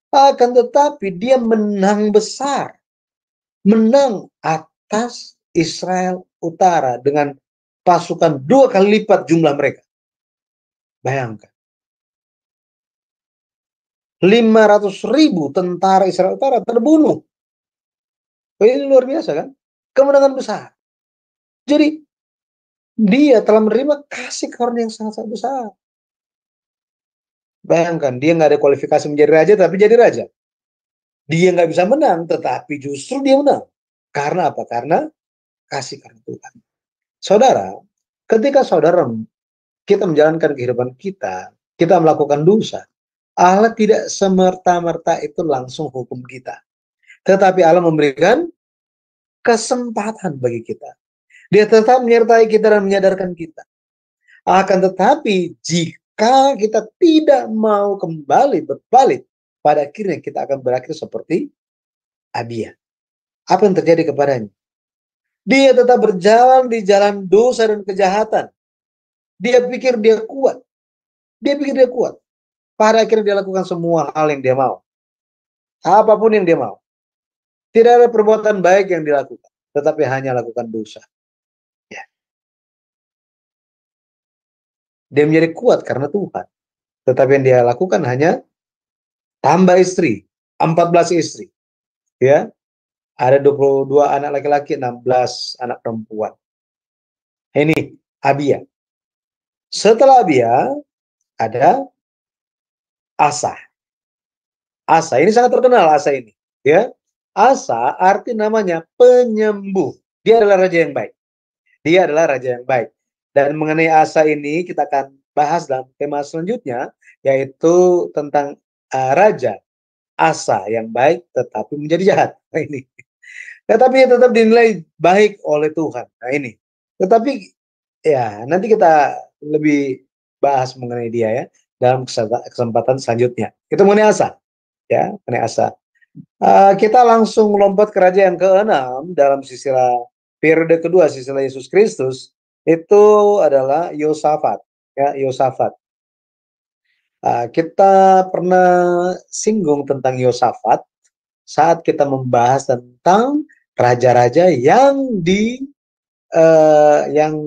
Akan tetapi dia menang besar, menang atas Israel Utara dengan pasukan 2 kali lipat jumlah mereka. Bayangkan, 500.000 tentara Israel Utara terbunuh. Ini luar biasa kan? Kemenangan besar. Jadi dia telah menerima kasih karunia yang sangat-sangat besar. Bayangkan, dia nggak ada kualifikasi menjadi raja, tapi jadi raja. Dia nggak bisa menang, tetapi justru dia menang. Karena apa? Karena kasih karunia Tuhan. Saudara, ketika kita menjalankan kehidupan kita melakukan dosa, Allah tidak semerta-merta itu langsung hukum kita. Tetapi Allah memberikan kesempatan bagi kita. Dia tetap menyertai kita dan menyadarkan kita. Akan tetapi jika kita tidak mau berbalik, pada akhirnya kita akan berakhir seperti Abia. Apa yang terjadi kepadanya? Dia tetap berjalan di jalan dosa dan kejahatan. Dia pikir dia kuat. Pada akhirnya dia lakukan semua hal yang dia mau. Apapun yang dia mau. Tidak ada perbuatan baik yang dilakukan, tetapi hanya lakukan dosa. Ya. Dia menjadi kuat karena Tuhan. Tetapi yang dia lakukan hanya tambah istri, 14 istri. Ya. Ada 22 anak laki-laki, 16 anak perempuan. Ini Abia. Setelah Abia ada Asa. Asa ini sangat terkenal, Asa ini. Ya. Asa arti namanya penyembuh. Dia adalah raja yang baik. Dan mengenai Asa ini kita akan bahas dalam tema selanjutnya, yaitu tentang raja Asa yang baik tetapi menjadi jahat. Nah, ini. Tetapi tetap dinilai baik oleh Tuhan. Nah ini. Tetapi ya nanti kita lebih bahas mengenai dia ya dalam kesempatan selanjutnya. Itu mengenai Asa. Ya, mengenai Asa. Kita langsung lompat ke raja yang ke-6 dalam silsilah periode kedua silsilah Yesus Kristus, itu adalah Yosafat. Ya, Yosafat. Kita pernah singgung tentang Yosafat saat kita membahas tentang raja-raja yang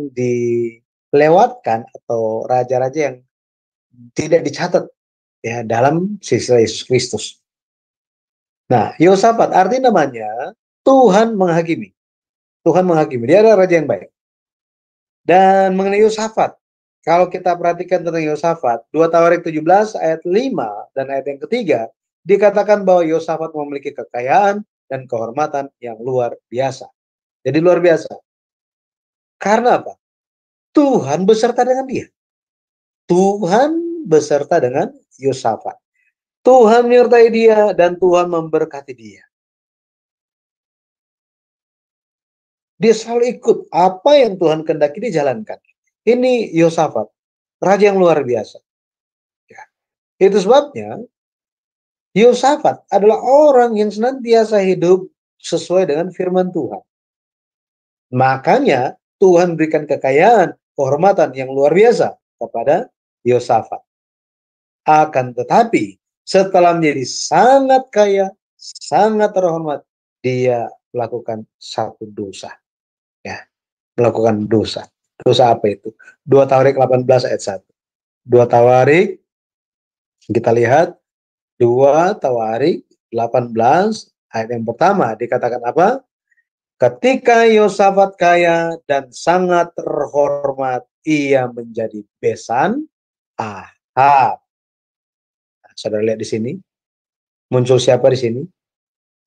dilewatkan atau raja-raja yang tidak dicatat ya dalam silsilah Yesus Kristus. Nah, Yosafat arti namanya Tuhan menghakimi. Tuhan menghakimi. Dia adalah raja yang baik. Dan mengenai Yosafat, kalau kita perhatikan tentang Yosafat, 2 Tawarik 17 ayat 5 dan ayat yang ketiga, dikatakan bahwa Yosafat memiliki kekayaan dan kehormatan yang luar biasa. Jadi luar biasa. Karena apa? Tuhan beserta dengan dia. Tuhan beserta dengan Yosafat. Tuhan menyertai dia dan Tuhan memberkati dia. Dia selalu ikut apa yang Tuhan kehendaki dijalankan. Ini Yosafat, raja yang luar biasa. Ya. Itu sebabnya Yosafat adalah orang yang senantiasa hidup sesuai dengan firman Tuhan. Makanya Tuhan berikan kekayaan, kehormatan yang luar biasa kepada Yosafat. Akan tetapi setelah menjadi sangat kaya, sangat terhormat, dia melakukan satu dosa. Ya, melakukan dosa. Dosa apa itu? 2 Tawarik 18 ayat 1. 2 Tawarik, kita lihat 2 Tawarik 18 ayat yang pertama dikatakan apa? Ketika Yosafat kaya dan sangat terhormat, ia menjadi besan Ahab. Saudara lihat di sini, muncul siapa di sini?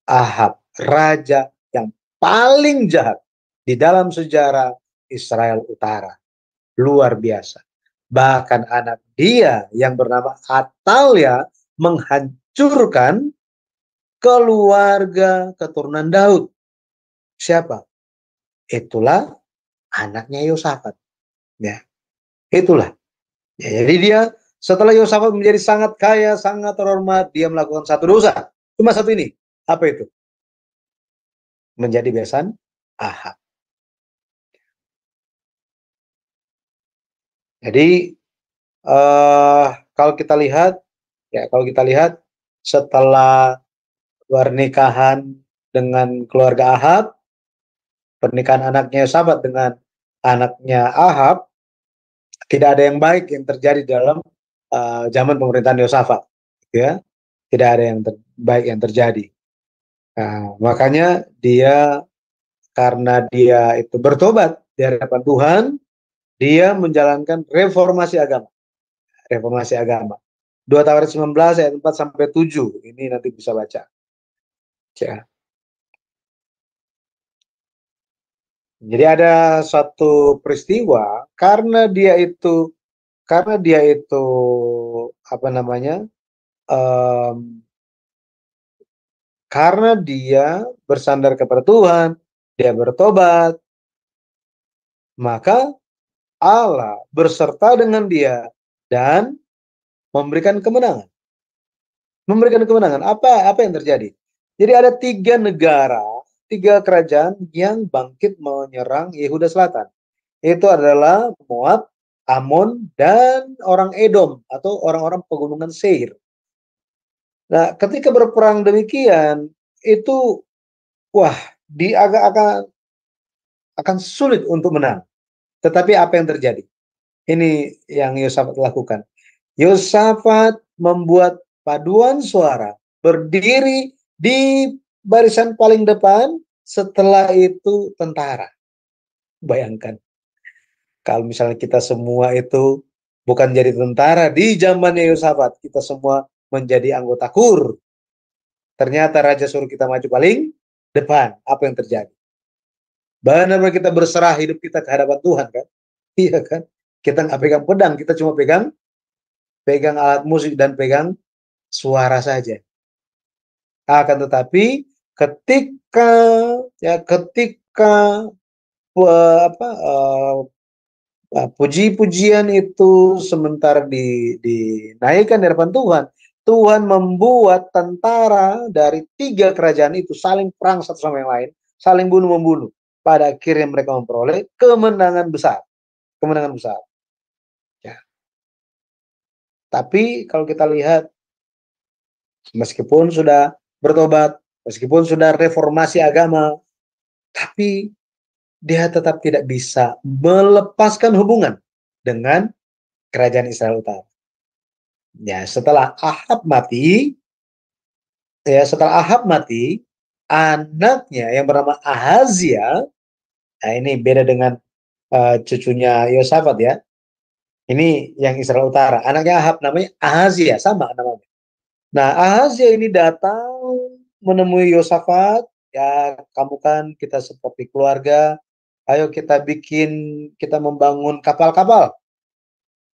Ahab, raja yang paling jahat di dalam sejarah Israel Utara. Luar biasa. Bahkan anak dia yang bernama Atalia menghancurkan keluarga keturunan Daud. Siapa? Itulah anaknya Yosafat. Ya, itulah. Ya, jadi dia setelah Yosafat menjadi sangat kaya, sangat terhormat, dia melakukan satu dosa. Cuma satu ini. Apa itu? Menjadi besan Ahab. Jadi kalau kita lihat, setelah pernikahan dengan keluarga Ahab, pernikahan anaknya Yosafat dengan anaknya Ahab, tidak ada yang baik yang terjadi dalam zaman pemerintahan Yosafat, ya. Tidak ada yang baik yang terjadi. Nah, makanya dia, karena dia itu bertobat di hadapan Tuhan, dia menjalankan reformasi agama. Reformasi agama. 2 Tawarik 19 ayat 4 sampai 7. Ini nanti bisa baca. Ya. Jadi ada satu peristiwa karena dia itu apa namanya? Karena dia bersandar kepada Tuhan, dia bertobat, maka Allah berserta dengan dia dan memberikan kemenangan. Memberikan kemenangan. Apa yang terjadi? Jadi ada 3 negara, 3 kerajaan yang bangkit menyerang Yehuda Selatan. Itu adalah Moab, Amon, dan orang Edom atau orang-orang pegunungan Seir. Nah, ketika berperang demikian, itu akan sulit untuk menang. Tetapi apa yang terjadi? Ini yang Yosafat lakukan. Yosafat membuat paduan suara, berdiri di barisan paling depan, setelah itu tentara. Bayangkan, kalau misalnya kita semua itu bukan jadi tentara di zamannya Yosafat, kita semua menjadi anggota KUR. Ternyata raja suruh kita maju paling depan. Apa yang terjadi? Benar-benar kita berserah hidup kita ke hadapan Tuhan, kan? Iya kan? Kita nggak pegang pedang, kita cuma pegang alat musik dan pegang suara saja. Akan tetapi ketika puji-pujian itu sementara dinaikkan di hadapan Tuhan, Tuhan membuat tentara dari 3 kerajaan itu saling perang satu sama yang lain, saling bunuh-membunuh. Pada akhirnya mereka memperoleh kemenangan besar. Kemenangan besar. Ya. Tapi kalau kita lihat, meskipun sudah bertobat, meskipun sudah reformasi agama, tapi dia tetap tidak bisa melepaskan hubungan dengan kerajaan Israel Utara. Ya, setelah Ahab mati, anaknya yang bernama Ahazia, nah ini beda dengan cucunya Yosafat ya. Ini yang Israel Utara. Anaknya Ahab namanya Ahazia, sama namanya. Nah, Ahazia ini datang menemui Yosafat, ya kamu kan kita seperti keluarga, ayo kita membangun kapal-kapal.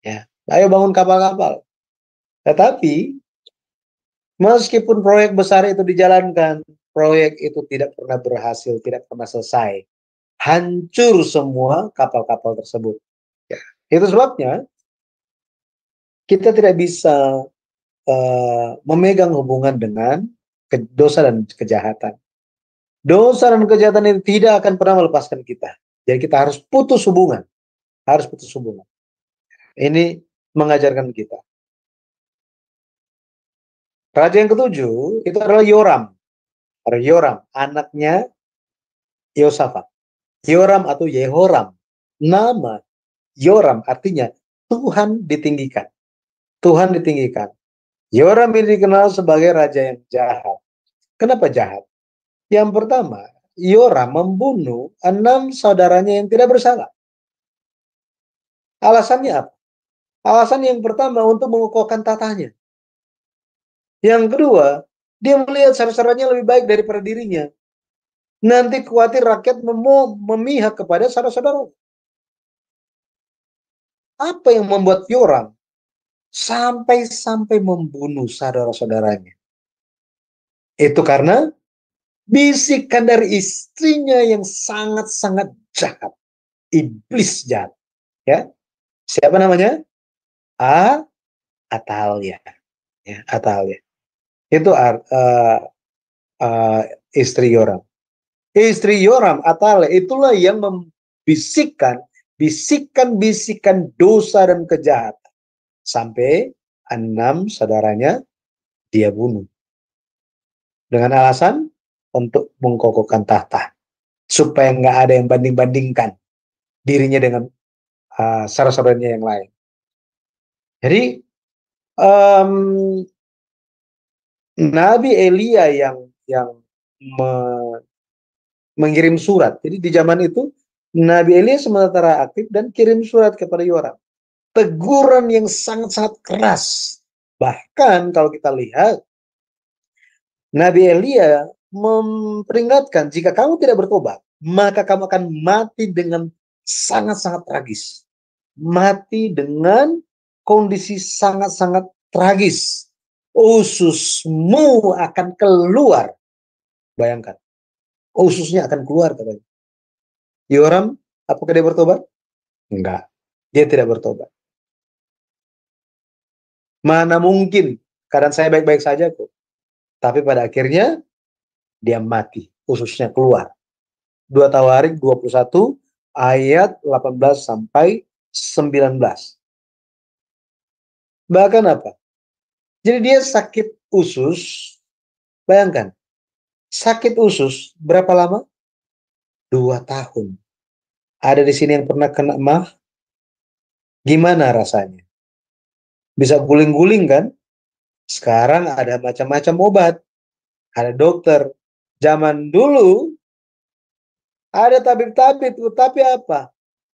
Ya, ayo bangun kapal-kapal. Tetapi meskipun proyek besar itu dijalankan, proyek itu tidak pernah berhasil, tidak pernah selesai. Hancur semua kapal-kapal tersebut. Ya, itu sebabnya kita tidak bisa memegang hubungan dengan dosa dan kejahatan. Dosa dan kejahatan itu tidak akan pernah melepaskan kita. Jadi kita harus putus hubungan. Harus putus hubungan. Ini mengajarkan kita. Raja yang ketujuh itu adalah Yoram. Yoram, anaknya Yosafat. Yoram atau Yehoram. Nama Yoram artinya Tuhan ditinggikan. Tuhan ditinggikan. Yoram ini dikenal sebagai raja yang jahat. Kenapa jahat? Yang pertama, Yoram membunuh 6 saudaranya yang tidak bersalah. Alasannya apa? Alasan yang pertama untuk mengokohkan tatanya. Yang kedua, dia melihat saudara-saudaranya lebih baik daripada dirinya. Nanti khawatir rakyat memihak kepada saudara-saudara. Apa yang membuat Yoram sampai membunuh saudara-saudaranya? Itu karena bisikan dari istrinya yang sangat-sangat jahat. Iblis jahat. Ya. Siapa namanya? Atalia. Ya, Atalia. Itu istri Yoram. Istri Yoram, Atalia, itulah yang membisikkan bisikan dosa dan kejahatan. Sampai 6 saudaranya dia bunuh. Dengan alasan untuk mengkokohkan tahta. Supaya nggak ada yang banding-bandingkan dirinya dengan saudara-saudaranya yang lain. Jadi, Nabi Elia yang mengirim surat. Jadi di zaman itu Nabi Elia sementara aktif dan kirim surat kepada Yoram. Teguran yang sangat-sangat keras. Bahkan kalau kita lihat Nabi Elia memperingatkan jika kamu tidak bertobat, maka kamu akan mati dengan sangat-sangat tragis. Mati dengan kondisi sangat-sangat tragis. Ususmu akan keluar. Bayangkan. Ususnya akan keluar katanya. Yoram, apakah dia bertobat? Enggak. Dia tidak bertobat. Mana mungkin keadaan saya baik-baik saja kok. Tapi pada akhirnya dia mati. Ususnya keluar. 2 Tawarik 21 ayat 18 sampai 19. Bahkan apa? Jadi dia sakit usus. Bayangkan. Sakit usus berapa lama? 2 tahun. Ada di sini yang pernah kena mah? Gimana rasanya? Bisa guling-guling kan? Sekarang ada macam-macam obat. Ada dokter. Zaman dulu ada tabib-tabib, tapi apa?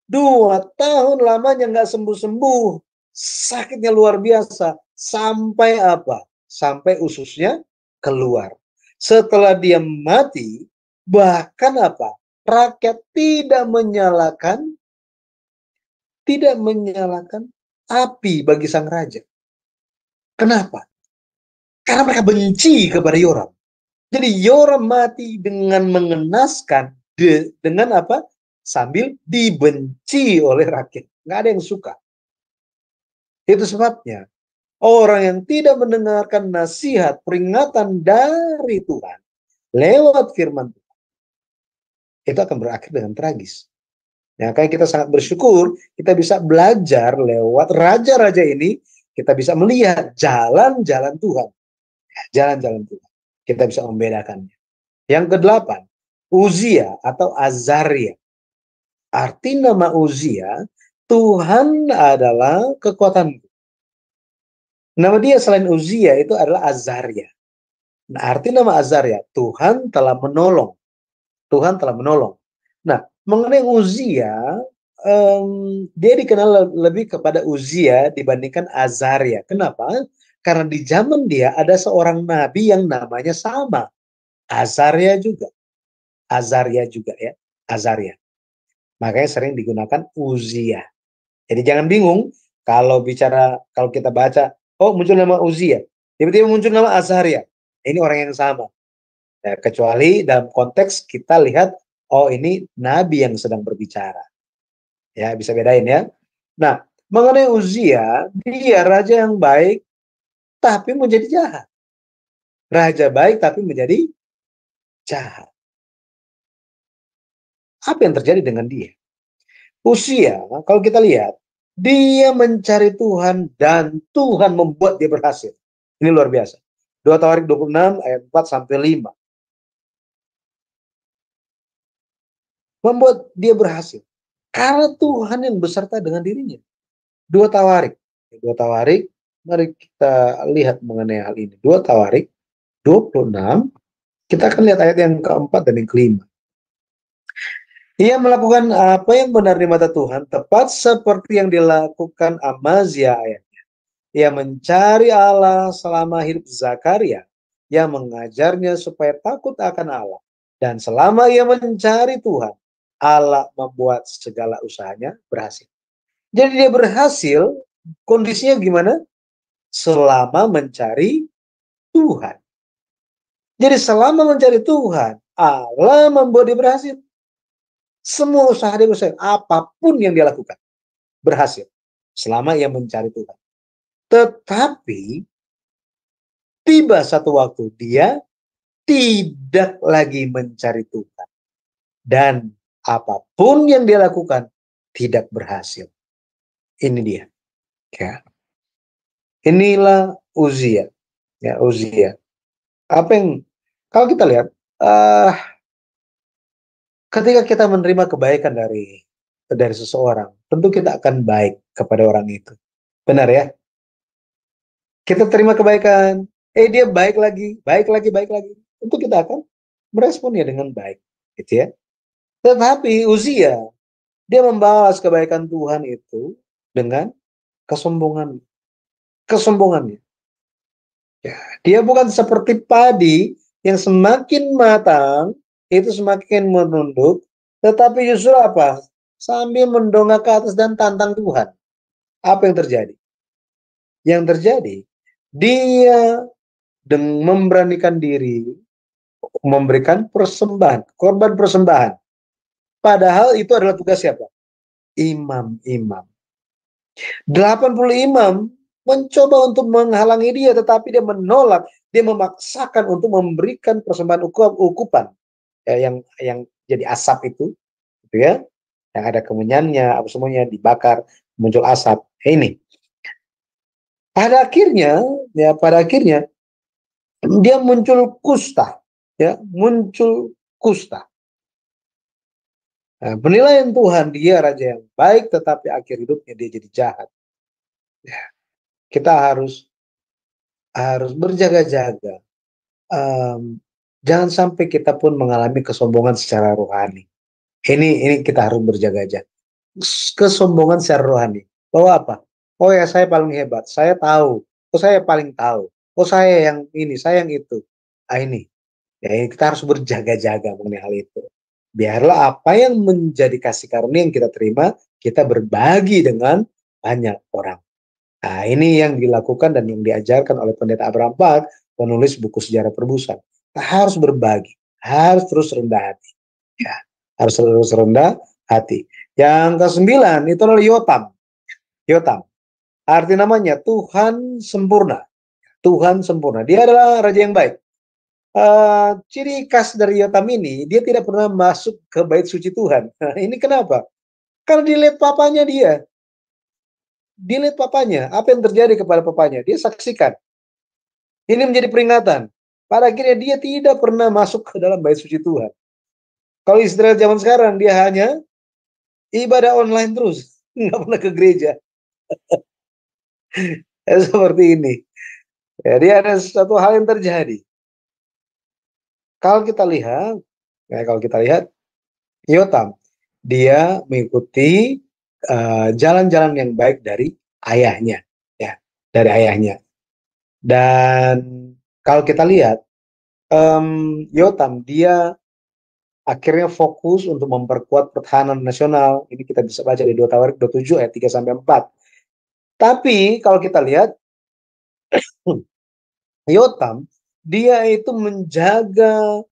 2 tahun lamanya nggak sembuh-sembuh. Sakitnya luar biasa. Sampai apa? Sampai ususnya keluar. Setelah dia mati, bahkan apa? Rakyat tidak menyalakan api bagi sang raja. Kenapa? Karena mereka benci kepada Yoram. Jadi Yoram mati dengan mengenaskan, dengan apa? Sambil dibenci oleh rakyat. Nggak ada yang suka. Itu sebabnya orang yang tidak mendengarkan nasihat, peringatan dari Tuhan lewat firman Tuhan, itu akan berakhir dengan tragis. Ya, kayak kita sangat bersyukur kita bisa belajar lewat raja-raja ini, kita bisa melihat jalan-jalan Tuhan. Jalan-jalan Tuhan. Kita bisa membedakannya. Yang ke-8, Uzia atau Azaria. Arti nama Uzia, Tuhan adalah kekuatanku. Nama dia selain Uzia itu adalah Azaria. Nah, arti nama Azaria, Tuhan telah menolong. Tuhan telah menolong. Nah, mengenai Uzia, dia dikenal lebih kepada Uzia dibandingkan Azaria. Kenapa? Karena di zaman dia ada seorang nabi yang namanya sama. Azaria juga. Azaria juga ya. Azaria. Makanya sering digunakan Uzia. Jadi jangan bingung kalau kita baca, oh muncul nama Uzia. Tiba-tiba muncul nama Azaria. Ini orang yang sama. Ya, kecuali dalam konteks kita lihat, oh ini nabi yang sedang berbicara. Ya, bisa bedain ya. Nah, mengenai Uzia, dia raja yang baik, tapi menjadi jahat. Raja baik, tapi menjadi jahat. Apa yang terjadi dengan dia? Uzia, kalau kita lihat, Dia mencari Tuhan dan Tuhan membuat dia berhasil. Ini luar biasa. 2 Tawarik 26 ayat 4 sampai 5. Membuat dia berhasil. Karena Tuhan yang beserta dengan dirinya. 2 Tawarik. 2 Tawarik, mari kita lihat mengenai hal ini. 2 Tawarik 26, kita akan lihat ayat yang keempat dan yang kelima. Ia melakukan apa yang benar di mata Tuhan, tepat seperti yang dilakukan Amazia ayatnya. Ia mencari Allah selama hidup Zakaria, yang mengajarnya supaya takut akan Allah. Dan selama ia mencari Tuhan, Allah membuat segala usahanya berhasil. Jadi dia berhasil, kondisinya gimana? Selama mencari Tuhan. Jadi selama mencari Tuhan, Allah membuat dia berhasil. Semua usaha dia berhasil. Apapun yang dia lakukan, berhasil. Selama ia mencari Tuhan. Tetapi, tiba satu waktu dia tidak lagi mencari Tuhan. Dan apapun yang dia lakukan, tidak berhasil. Ini dia. Ya. Inilah Uzia. Ya, Uzia. Apa yang, kalau kita lihat, ketika kita menerima kebaikan dari seseorang, tentu kita akan baik kepada orang itu. Benar ya? Kita terima kebaikan, dia baik lagi. Tentu kita akan meresponnya dengan baik, gitu ya. Tetapi Uzia, dia membalas kebaikan Tuhan itu dengan kesombongannya. Ya, dia bukan seperti padi yang semakin matang itu semakin menunduk, tetapi justru apa? Sambil mendongak ke atas dan tantang Tuhan. Apa yang terjadi? Yang terjadi, dia memberanikan diri memberikan persembahan, korban persembahan. Padahal itu adalah tugas siapa? Imam-imam. 80 imam mencoba untuk menghalangi dia, tetapi dia menolak. Dia memaksakan untuk memberikan persembahan ukupan ya, yang jadi asap itu, gitu ya, yang ada kemenyannya, apa semuanya dibakar, muncul asap. Ini. Pada akhirnya dia muncul kusta, ya, muncul kusta. Nah, penilaian Tuhan, dia raja yang baik, tetapi akhir hidupnya dia jadi jahat. Ya, kita harus berjaga-jaga. Jangan sampai kita pun mengalami kesombongan secara rohani. Ini kita harus berjaga-jaga. Kesombongan secara rohani. Bahwa apa? Oh ya, saya paling hebat. Saya tahu. Oh, saya paling tahu. Oh, saya yang ini, saya yang itu. Ini. Ya, kita harus berjaga-jaga mengenai hal itu. Biarlah apa yang menjadi kasih karunia yang kita terima, kita berbagi dengan banyak orang. Nah, ini yang dilakukan dan yang diajarkan oleh Pendeta Abraham Park, penulis buku Sejarah Perebusan. Kita harus berbagi, harus terus rendah hati. Ya, harus terus rendah hati. Yang ke-9 itu adalah Yotam. Yotam. Arti namanya Tuhan sempurna. Tuhan sempurna. Dia adalah raja yang baik. Ciri khas dari Yotam ini, dia tidak pernah masuk ke bait suci Tuhan. Nah, ini kenapa? Karena dilihat papanya dia. Dilihat papanya. Apa yang terjadi kepada papanya? Dia saksikan. Ini menjadi peringatan. Pada akhirnya dia tidak pernah masuk ke dalam bait suci Tuhan. Kalau Israel zaman sekarang, dia hanya ibadah online terus. Nggak pernah ke gereja. Seperti ini. Jadi ada satu hal yang terjadi. Kalau kita lihat, Yotam, dia mengikuti jalan-jalan yang baik dari ayahnya, ya, dari ayahnya. Dan kalau kita lihat, Yotam, dia akhirnya fokus untuk memperkuat pertahanan nasional. Ini kita bisa baca di 2 Tawarik 27 ayat 3-4. Tapi kalau kita lihat, Yotam, dia itu menjaga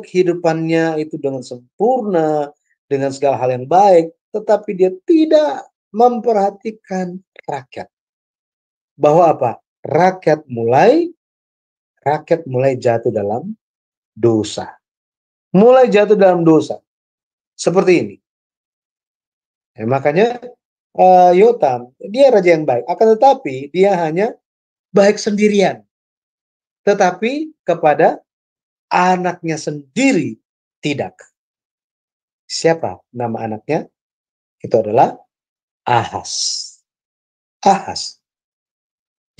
kehidupannya itu dengan sempurna, dengan segala hal yang baik, tetapi dia tidak memperhatikan rakyat. Bahwa apa? Rakyat mulai jatuh dalam dosa. Mulai jatuh dalam dosa. Seperti ini. Makanya Yotam, dia raja yang baik. Akan tetapi dia hanya baik sendirian. Tetapi kepada anaknya sendiri tidak. Siapa nama anaknya? Itu adalah Ahas. Ahas.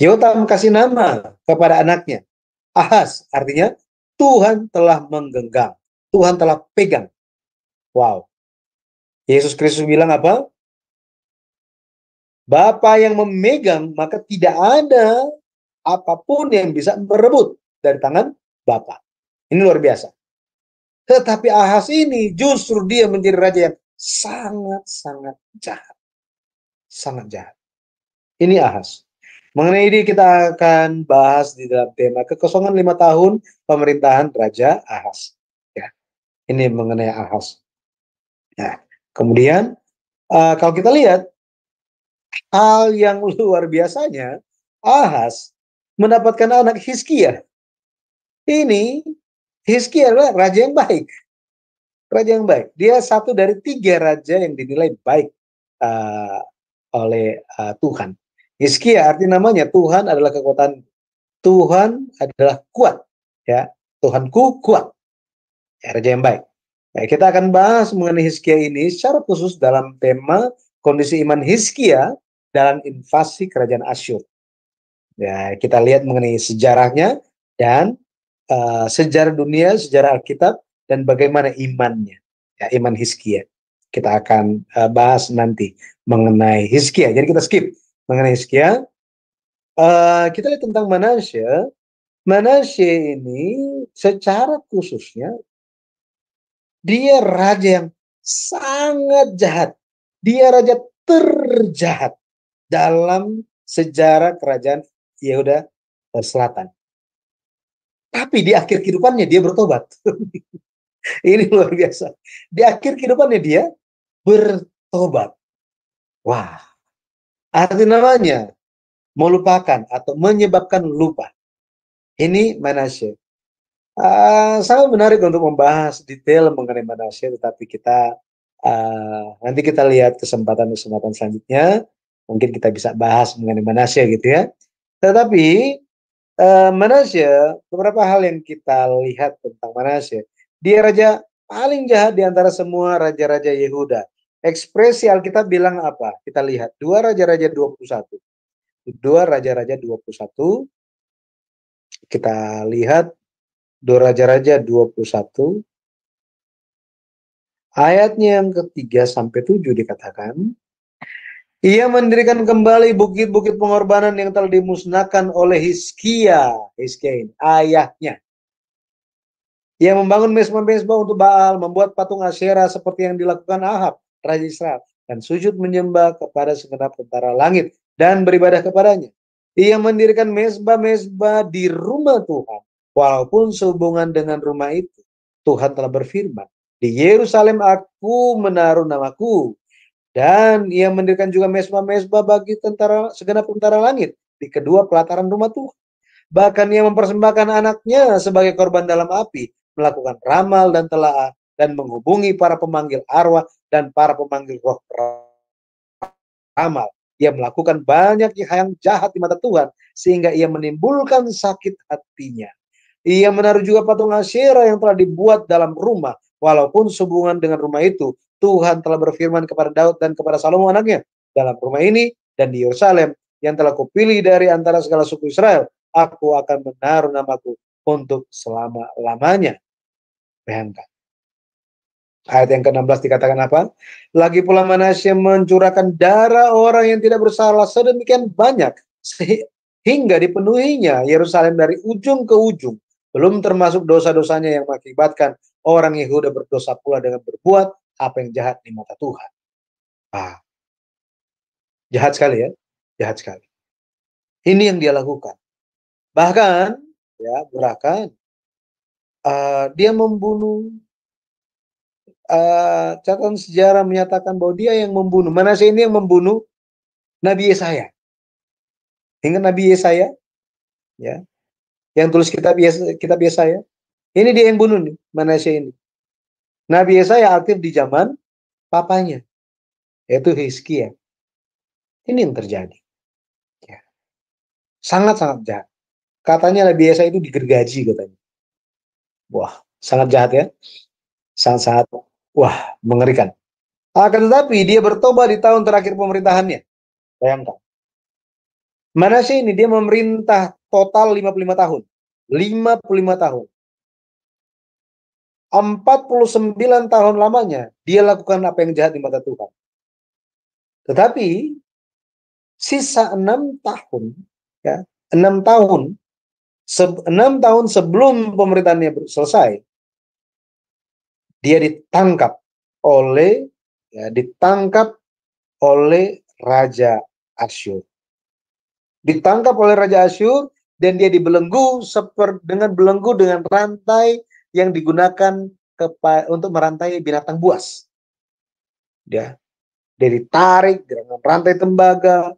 Yotam kasih nama kepada anaknya. Ahas, artinya Tuhan telah menggenggam. Tuhan telah pegang. Wow. Yesus Kristus bilang apa? Bapa yang memegang, maka tidak ada apapun yang bisa merebut dari tangan Bapa. Ini luar biasa. Tetapi Ahas ini justru dia menjadi raja yang sangat-sangat jahat. Sangat jahat. Ini Ahas. Mengenai ini kita akan bahas di dalam tema kekosongan 5 tahun pemerintahan Raja Ahas. Ya, ini mengenai Ahas. Nah, kemudian kalau kita lihat hal yang luar biasanya, Ahas mendapatkan anak Hizkia. Ini Hizkia adalah raja yang baik. Raja yang baik. Dia satu dari 3 raja yang dinilai baik oleh Tuhan. Hizkia arti namanya Tuhan adalah kekuatan. Tuhan adalah kuat. Ya, Tuhanku kuat. Ya, raja yang baik. Ya, kita akan bahas mengenai Hizkia ini secara khusus dalam tema kondisi iman Hizkia dalam invasi kerajaan Asyur. Ya, kita lihat mengenai sejarahnya dan sejarah dunia, sejarah Alkitab, dan bagaimana imannya. Ya, iman Hizkia. Kita akan bahas nanti mengenai Hizkia. Jadi kita skip mengenai Hizkia. Kita lihat tentang Manasye. Manasye ini secara khususnya dia raja yang sangat jahat. Dia raja terjahat dalam sejarah kerajaan Yehuda Selatan. Tapi di akhir kehidupannya dia bertobat. Ini luar biasa. Di akhir kehidupannya dia bertobat. Wah, arti namanya melupakan atau menyebabkan lupa. Ini Manasye. Sangat menarik untuk membahas detail mengenai Manasye, tetapi kita nanti kita lihat kesempatan-kesempatan selanjutnya. Mungkin kita bisa bahas mengenai Manasye gitu ya. Tetapi Manasye, beberapa hal yang kita lihat tentang Manasye. Dia raja paling jahat di antara semua raja-raja Yehuda. Ekspresi Alkitab bilang apa? Kita lihat 2 Raja-Raja 21. 2 Raja-Raja 21. Kita lihat 2 Raja-Raja 21. Ayatnya yang ke-3 sampai 7 dikatakan, ia mendirikan kembali bukit-bukit pengorbanan yang telah dimusnahkan oleh Hizkia. Hizkia ini ayahnya. Ia membangun mezbah-mezbah untuk Baal, membuat patung Asyera seperti yang dilakukan Ahab, Raja Israel, dan sujud menyembah kepada segenap tentara langit dan beribadah kepadanya. Ia mendirikan mezbah-mezbah di rumah Tuhan, walaupun sehubungan dengan rumah itu, Tuhan telah berfirman, di Yerusalem aku menaruh namaku. Dan ia mendirikan juga mezbah-mezbah bagi segenap tentara langit di kedua pelataran rumah Tuhan. Bahkan ia mempersembahkan anaknya sebagai korban dalam api, melakukan ramal dan telaah, dan menghubungi para pemanggil arwah dan para pemanggil roh ramal. Ia melakukan banyak yang jahat di mata Tuhan, sehingga ia menimbulkan sakit hatinya. Ia menaruh juga patung Asyera yang telah dibuat dalam rumah, walaupun sehubungan dengan rumah itu, Tuhan telah berfirman kepada Daud dan kepada Salomo anaknya, dalam rumah ini dan di Yerusalem, yang telah kupilih dari antara segala suku Israel, aku akan menaruh namaku untuk selama-lamanya. Bayangkan. Ayat yang ke-16 dikatakan apa? Lagi pula Manasye mencurahkan darah orang yang tidak bersalah sedemikian banyak, sehingga dipenuhinya Yerusalem dari ujung ke ujung. Belum termasuk dosa-dosanya yang mengakibatkan orang Yehuda berdosa pula dengan berbuat apa yang jahat di mata Tuhan. Jahat sekali ya. Jahat sekali. Ini yang dia lakukan. Bahkan, ya, bahkan dia membunuh. Catatan sejarah menyatakan bahwa dia yang membunuh. Manasye ini yang membunuh Nabi Yesaya. Ingat Nabi Yesaya? Ya. Yang tulis kitab Yesaya. Ini dia yang bunuh nih, Manasye ini. Nabi Yesaya aktif di zaman papanya. yaitu Hizkia. Ini yang terjadi. Ya. Sangat-sangat jahat. Katanya biasa itu digergaji katanya. Wah, sangat jahat ya. Sangat-sangat, wah, mengerikan. Akan tetapi dia bertobat di tahun terakhir pemerintahannya. Bayangkan. Manasye ini dia memerintah total 55 tahun. 55 tahun. 49 tahun lamanya dia lakukan apa yang jahat di mata Tuhan. Tetapi sisa 6 tahun, ya, 6 tahun, 6 tahun sebelum pemerintahannya selesai, dia ditangkap oleh Raja Asyur. Ditangkap oleh Raja Asyur dan dia dibelenggu dengan rantai yang digunakan untuk merantai binatang buas. Dia ditarik dengan rantai tembaga,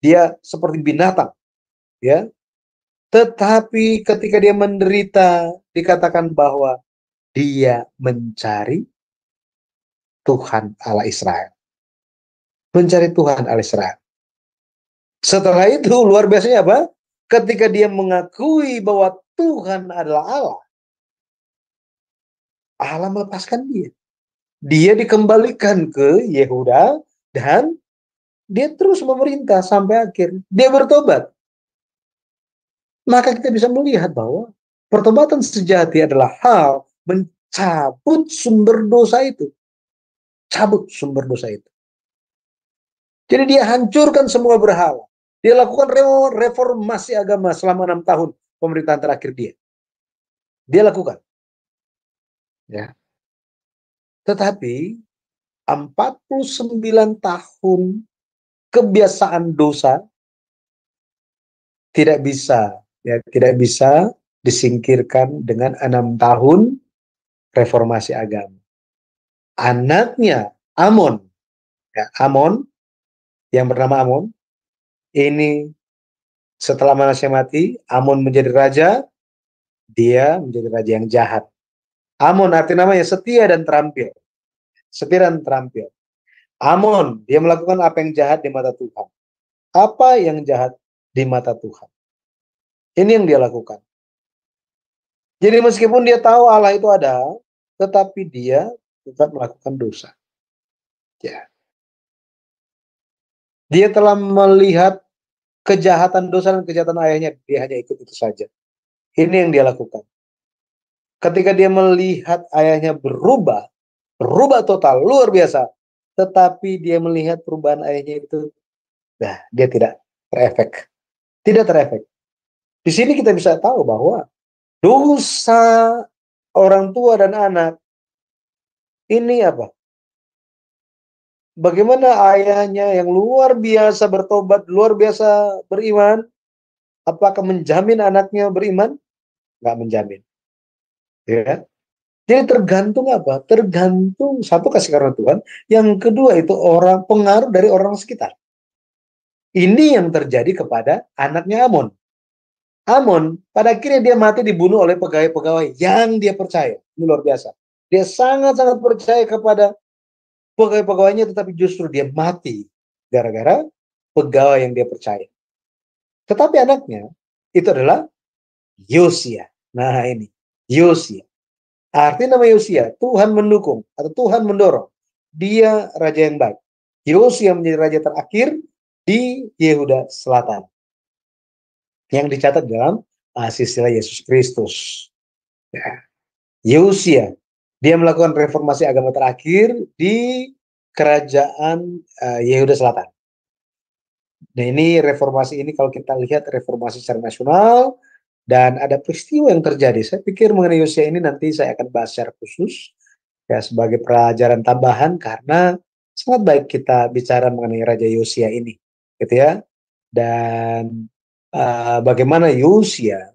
dia seperti binatang, ya. Tetapi ketika dia menderita, dikatakan bahwa dia mencari Tuhan Allah Israel. Mencari Tuhan Allah Israel. Setelah itu luar biasanya apa? Ketika dia mengakui bahwa Tuhan adalah Allah, Allah melepaskan dia. Dia dikembalikan ke Yehuda dan dia terus memerintah sampai akhir. Dia bertobat. Maka kita bisa melihat bahwa pertobatan sejati adalah hal mencabut sumber dosa itu. Cabut sumber dosa itu. Jadi dia hancurkan semua berhala. Dia lakukan reformasi agama selama 6 tahun pemerintahan terakhir dia. Dia lakukan. Ya. Tetapi 49 tahun kebiasaan dosa tidak bisa disingkirkan dengan 6 tahun reformasi agama. Anaknya Amon, Amon yang bernama Amon, ini setelah Manasye mati, Amon menjadi raja, dia menjadi raja yang jahat. Amon arti namanya setia dan terampil. Setia dan terampil. Amon, dia melakukan apa yang jahat di mata Tuhan. Apa yang jahat di mata Tuhan. Ini yang dia lakukan. Jadi meskipun dia tahu Allah itu ada, tetapi dia tetap melakukan dosa. Ya. Dia telah melihat kejahatan dosa dan kejahatan ayahnya, dia hanya ikut itu saja. Ini yang dia lakukan. Ketika dia melihat ayahnya berubah total, luar biasa. Tetapi dia melihat perubahan ayahnya itu, dia tidak terefek. Tidak terefek. Di sini kita bisa tahu bahwa dosa orang tua dan anak ini apa? Bagaimana ayahnya yang luar biasa bertobat, luar biasa beriman, apakah menjamin anaknya beriman? Nggak menjamin. Ya. Jadi tergantung apa? Tergantung satu kasih karunia Tuhan, yang kedua itu pengaruh dari orang sekitar. Ini yang terjadi kepada anaknya Amon. Amon pada akhirnya dia mati dibunuh oleh pegawai-pegawai yang dia percaya. Ini luar biasa. Dia sangat-sangat percaya kepada pegawai-pegawainya, tetapi justru dia mati gara-gara pegawai yang dia percaya. Tetapi anaknya itu adalah Yosia. Nah ini Yosia. Arti nama Yosia, Tuhan mendukung atau Tuhan mendorong. Dia raja yang baik. Yosia menjadi raja terakhir di Yehuda Selatan. Yang dicatat dalam silsilah Yesus Kristus. Ya. Yosia, dia melakukan reformasi agama terakhir di kerajaan Yehuda Selatan. Nah ini reformasi ini kalau kita lihat reformasi secara nasional, dan ada peristiwa yang terjadi. Saya pikir mengenai Yosia ini nanti saya akan bahas secara khusus ya sebagai pelajaran tambahan, karena sangat baik kita bicara mengenai Raja Yosia ini, gitu ya. Dan bagaimana Yosia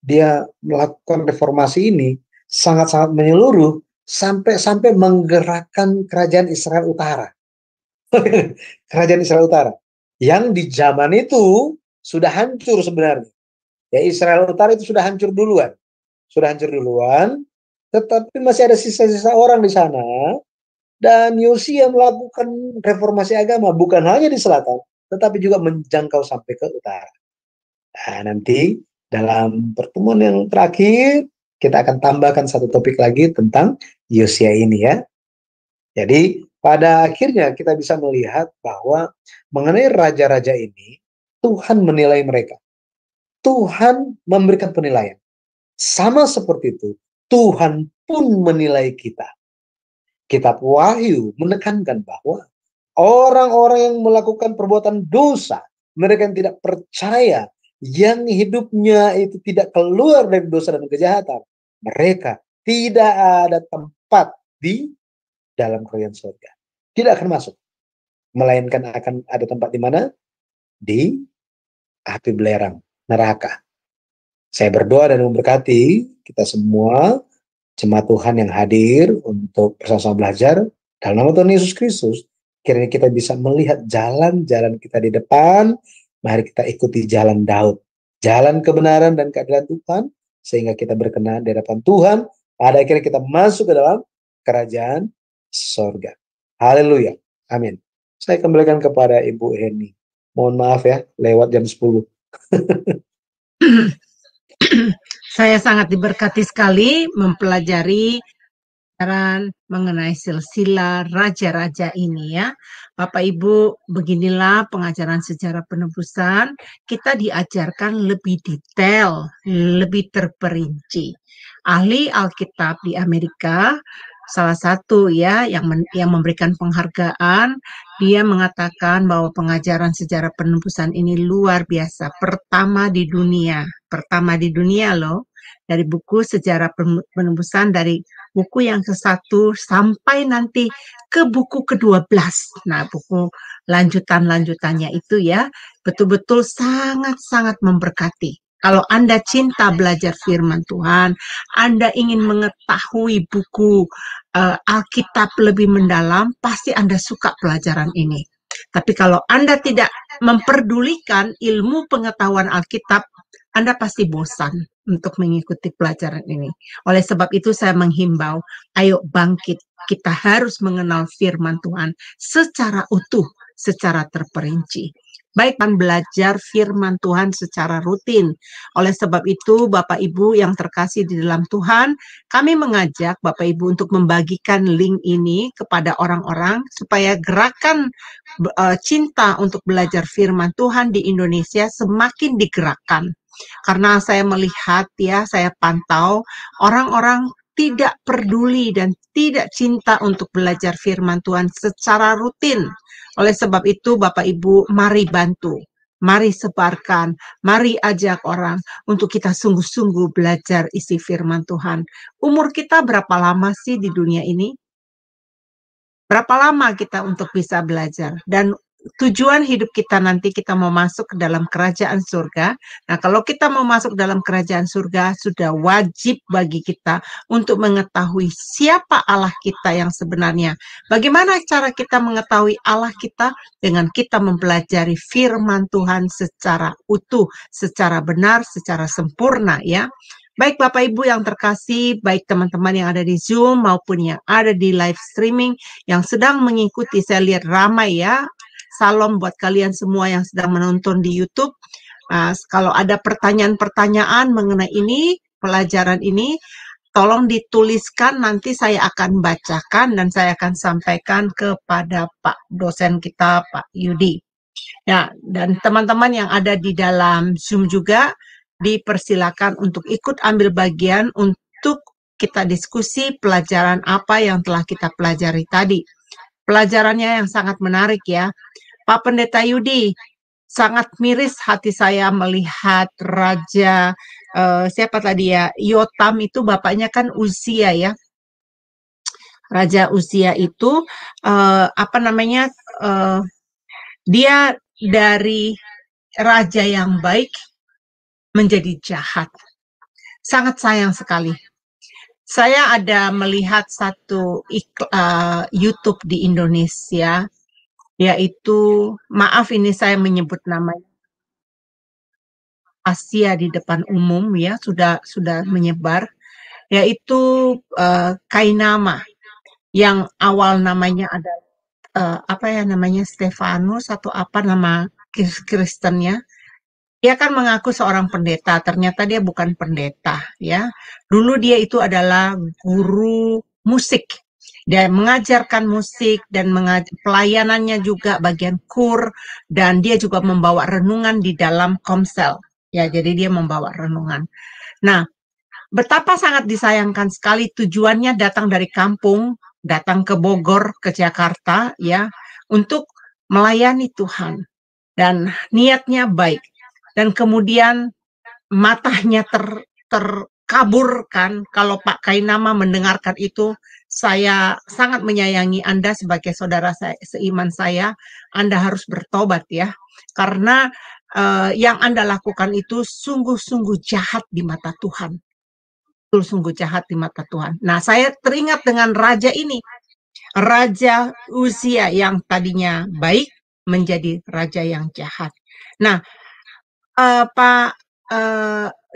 dia melakukan reformasi ini sangat-sangat menyeluruh sampai menggerakkan kerajaan Israel Utara. Kerajaan Israel Utara yang di zaman itu sudah hancur sebenarnya. Ya, Israel Utara itu sudah hancur duluan. tetapi masih ada sisa-sisa orang di sana. Dan Yosia melakukan reformasi agama bukan hanya di selatan, tetapi juga menjangkau sampai ke utara. Nah, nanti dalam pertemuan yang terakhir, kita akan tambahkan satu topik lagi tentang Yosia ini ya. Jadi pada akhirnya kita bisa melihat bahwa mengenai raja-raja ini, Tuhan menilai mereka. Tuhan memberikan penilaian. Sama seperti itu, Tuhan pun menilai kita. Kitab Wahyu menekankan bahwa orang-orang yang melakukan perbuatan dosa, mereka yang tidak percaya, yang hidupnya itu tidak keluar dari dosa dan kejahatan, mereka tidak ada tempat di dalam kerajaan surga. Tidak akan masuk. Melainkan akan ada tempat di mana? Di api belerang, neraka. Saya berdoa dan memberkati kita semua, jemaat Tuhan yang hadir untuk bersama-sama belajar dalam nama Tuhan Yesus Kristus. Kiranya kita bisa melihat jalan-jalan kita di depan. Mari kita ikuti jalan Daud, jalan kebenaran dan keadilan Tuhan, sehingga kita berkenan di hadapan Tuhan. Pada akhirnya kita masuk ke dalam kerajaan sorga. Haleluya. Amin. Saya kembalikan kepada Ibu Heni. Mohon maaf ya, lewat jam 10. Saya sangat diberkati sekali mempelajari pelajaran mengenai silsilah raja-raja ini ya. Bapak Ibu, beginilah pengajaran sejarah penebusan. Kita diajarkan lebih detail, lebih terperinci. Ahli Alkitab di Amerika, salah satu ya yang memberikan penghargaan, dia mengatakan bahwa pengajaran sejarah penebusan ini luar biasa, pertama di dunia loh, dari buku sejarah penebusan, dari buku yang ke-1 sampai nanti ke buku ke-12. Nah, buku lanjutannya itu ya, betul-betul sangat-sangat memberkati. Kalau Anda cinta belajar firman Tuhan, Anda ingin mengetahui buku Alkitab lebih mendalam, pasti Anda suka pelajaran ini. Tapi kalau Anda tidak memperdulikan ilmu pengetahuan Alkitab, Anda pasti bosan untuk mengikuti pelajaran ini. Oleh sebab itu saya menghimbau, ayo bangkit. Kita harus mengenal firman Tuhan secara utuh, secara terperinci. Baik, kan belajar firman Tuhan secara rutin. Oleh sebab itu, Bapak Ibu yang terkasih di dalam Tuhan, kami mengajak Bapak Ibu untuk membagikan link ini kepada orang-orang supaya gerakan cinta untuk belajar firman Tuhan di Indonesia semakin digerakkan. Karena saya melihat ya, saya pantau orang-orang tidak peduli dan tidak cinta untuk belajar firman Tuhan secara rutin. Oleh sebab itu, Bapak Ibu, mari bantu, mari sebarkan, mari ajak orang untuk kita sungguh-sungguh belajar isi firman Tuhan. Umur kita berapa lama sih di dunia ini? Berapa lama kita untuk bisa belajar? Dan tujuan hidup kita nanti kita mau masuk ke dalam kerajaan surga. Nah, kalau kita mau masuk dalam kerajaan surga, sudah wajib bagi kita untuk mengetahui siapa Allah kita yang sebenarnya. Bagaimana cara kita mengetahui Allah kita? Dengan kita mempelajari firman Tuhan secara utuh, secara benar, secara sempurna ya. Baik Bapak Ibu yang terkasih, baik teman-teman yang ada di Zoom maupun yang ada di live streaming yang sedang mengikuti, saya lihat ramai ya. Salam buat kalian semua yang sedang menonton di YouTube. Kalau ada pertanyaan-pertanyaan mengenai ini, pelajaran ini, tolong dituliskan, nanti saya akan bacakan dan saya akan sampaikan kepada Pak dosen kita, Pak Yudi. Ya, dan teman-teman yang ada di dalam Zoom juga, dipersilakan untuk ikut ambil bagian untuk kita diskusi pelajaran apa yang telah kita pelajari tadi. Pelajarannya yang sangat menarik ya. Pak Pendeta Yudi, sangat miris hati saya melihat Raja, siapa tadi ya, Yotam itu bapaknya kan Uzia ya. Raja Uzia itu, dia dari raja yang baik menjadi jahat. Sangat sayang sekali. Saya ada melihat satu YouTube di Indonesia, yaitu, maaf ini saya menyebut namanya, Asia di depan umum ya, sudah menyebar, yaitu Kainama, yang awal namanya ada apa ya namanya, Stefanus atau apa nama Kristennya. Dia kan mengaku seorang pendeta, ternyata dia bukan pendeta ya. Dulu dia itu adalah guru musik. Dia mengajarkan musik dan pelayanannya juga bagian kur, dan dia juga membawa renungan di dalam komsel. Ya, jadi dia membawa renungan. Nah, betapa sangat disayangkan sekali tujuannya datang dari kampung, datang ke Bogor, ke Jakarta ya, untuk melayani Tuhan. Dan niatnya baik. Dan kemudian matanya terkaburkan. Kalau Pak Kainama mendengarkan itu, saya sangat menyayangi Anda sebagai saudara saya, seiman saya. Anda harus bertobat ya, karena yang Anda lakukan itu sungguh-sungguh jahat di mata Tuhan. Sungguh jahat di mata Tuhan. Nah, saya teringat dengan raja ini, Raja Uzia, yang tadinya baik menjadi raja yang jahat. Nah, Pak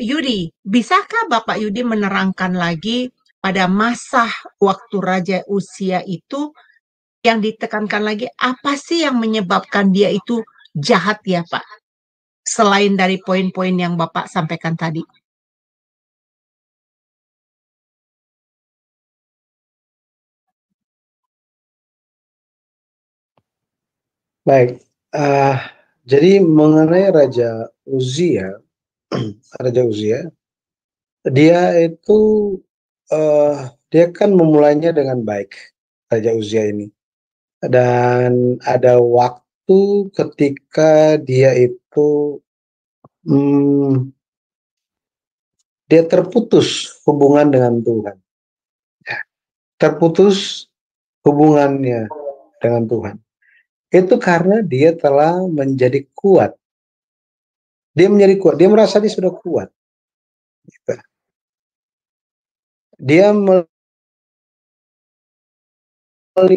Yudi, bisakah Bapak Yudi menerangkan lagi pada masa waktu Raja Uzia itu, yang ditekankan lagi, apa sih yang menyebabkan dia itu jahat ya Pak? Selain dari poin-poin yang Bapak sampaikan tadi. Baik, jadi mengenai Raja Uzia, Raja Uzia, dia itu dia kan memulainya dengan baik, Raja Uzia ini. Dan ada waktu ketika dia itu dia terputus hubungan dengan Tuhan. Terputus hubungannya dengan Tuhan. Itu karena dia telah menjadi kuat. Dia menjadi kuat. Dia merasa dia sudah kuat. Dia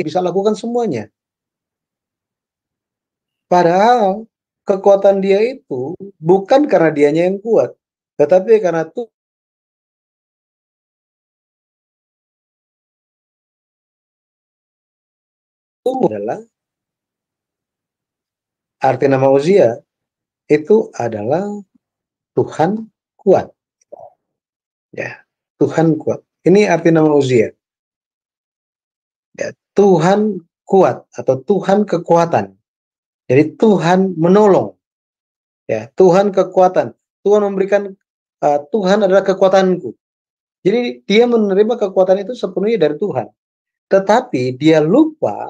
bisa lakukan semuanya. Padahal kekuatan dia itu bukan karena dianya yang kuat, tetapi karena Tuhan adalah arti nama Uzia itu adalah Tuhan kuat. Ya, Tuhan kuat. Ini arti nama Uzia. Ya, Tuhan kuat atau Tuhan kekuatan. Jadi Tuhan menolong. Ya, Tuhan kekuatan. Tuhan memberikan Tuhan adalah kekuatanku. Jadi dia menerima kekuatan itu sepenuhnya dari Tuhan. Tetapi dia lupa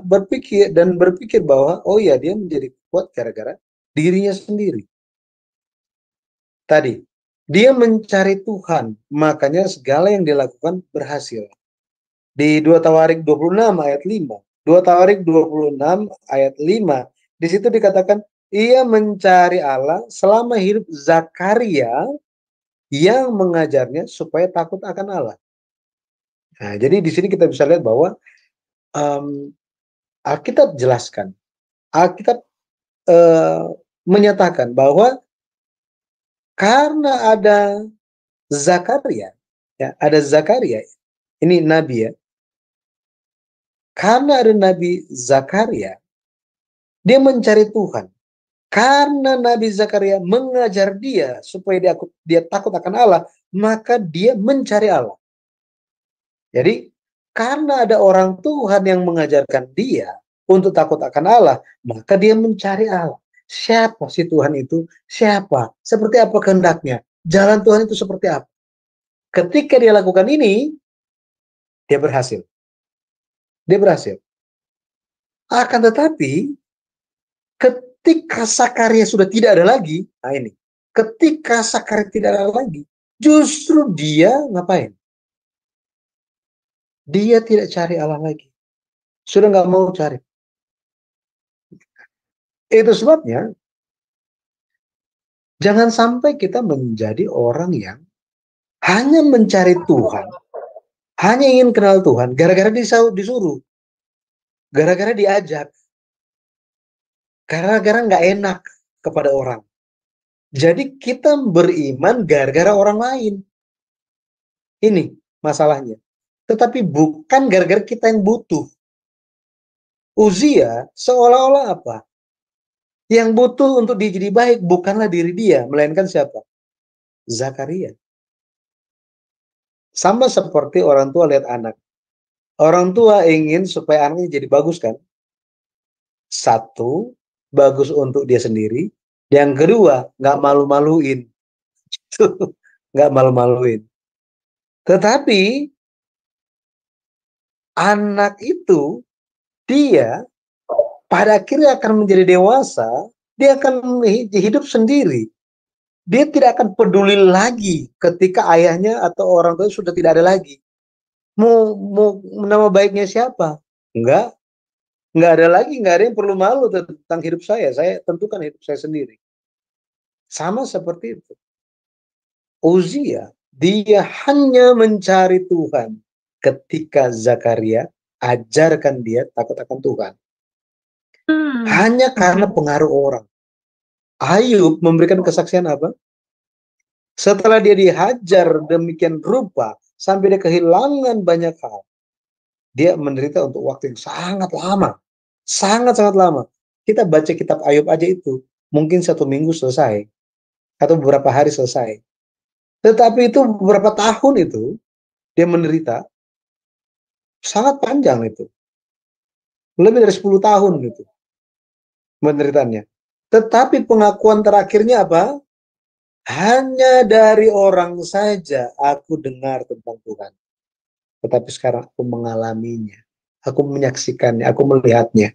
berpikir bahwa oh ya, dia menjadi kuat gara-gara dirinya sendiri. Tadi dia mencari Tuhan, makanya segala yang dilakukan berhasil. Di 2 Tawarik 26 ayat 5, 2 Tawarik 26 ayat 5, di situ dikatakan ia mencari Allah selama hidup Zakaria yang mengajarnya supaya takut akan Allah. Nah, jadi di sini kita bisa lihat bahwa Alkitab jelaskan, Alkitab menyatakan bahwa karena ada Zakaria, ya, ada Zakaria, ini nabi ya. Karena ada Nabi Zakaria, dia mencari Tuhan. Karena Nabi Zakaria mengajar dia supaya dia takut akan Allah, maka dia mencari Allah. Jadi karena ada orang Tuhan yang mengajarkan dia untuk takut akan Allah, maka dia mencari Allah. Siapa sih Tuhan itu? Siapa? Seperti apa kehendaknya? Jalan Tuhan itu seperti apa? Ketika dia lakukan ini, dia berhasil. Dia berhasil. Akan tetapi, ketika Zakaria sudah tidak ada lagi, nah ini, ketika Zakaria tidak ada lagi, justru dia ngapain? Dia tidak cari Allah lagi. Sudah nggak mau cari. Itu sebabnya, jangan sampai kita menjadi orang yang hanya mencari Tuhan, hanya ingin kenal Tuhan, gara-gara disuruh, gara-gara diajak, gara-gara nggak enak kepada orang. Jadi kita beriman gara-gara orang lain. Ini masalahnya. Tetapi bukan gara-gara kita yang butuh. Uzia seolah-olah apa? Yang butuh untuk dia jadi baik bukanlah diri dia, melainkan siapa? Zakaria. Sama seperti orang tua lihat anak. Orang tua ingin supaya anaknya jadi bagus kan? Satu, bagus untuk dia sendiri. Yang kedua, nggak malu-maluin. Nggak malu-maluin. Tetapi anak itu, dia pada akhirnya akan menjadi dewasa, dia akan hidup sendiri. Dia tidak akan peduli lagi ketika ayahnya atau orang tua sudah tidak ada lagi. Mau nama baiknya siapa? Enggak ada lagi, nggak ada yang perlu malu tentang hidup saya. Saya tentukan hidup saya sendiri. Sama seperti itu. Uzia, dia hanya mencari Tuhan ketika Zakaria ajarkan dia takut akan Tuhan. Hanya karena pengaruh orang. Ayub memberikan kesaksian apa? Setelah dia dihajar demikian rupa, sampai dia kehilangan banyak hal, dia menderita untuk waktu yang sangat lama. Sangat-sangat lama. Kita baca kitab Ayub aja itu, mungkin 1 minggu selesai. Atau beberapa hari selesai. Tetapi itu beberapa tahun itu, dia menderita, sangat panjang itu. Lebih dari 10 tahun gitu, menderitanya. Tetapi pengakuan terakhirnya apa? Hanya dari orang saja aku dengar tentang Tuhan. Tetapi sekarang aku mengalaminya. Aku menyaksikannya, aku melihatnya.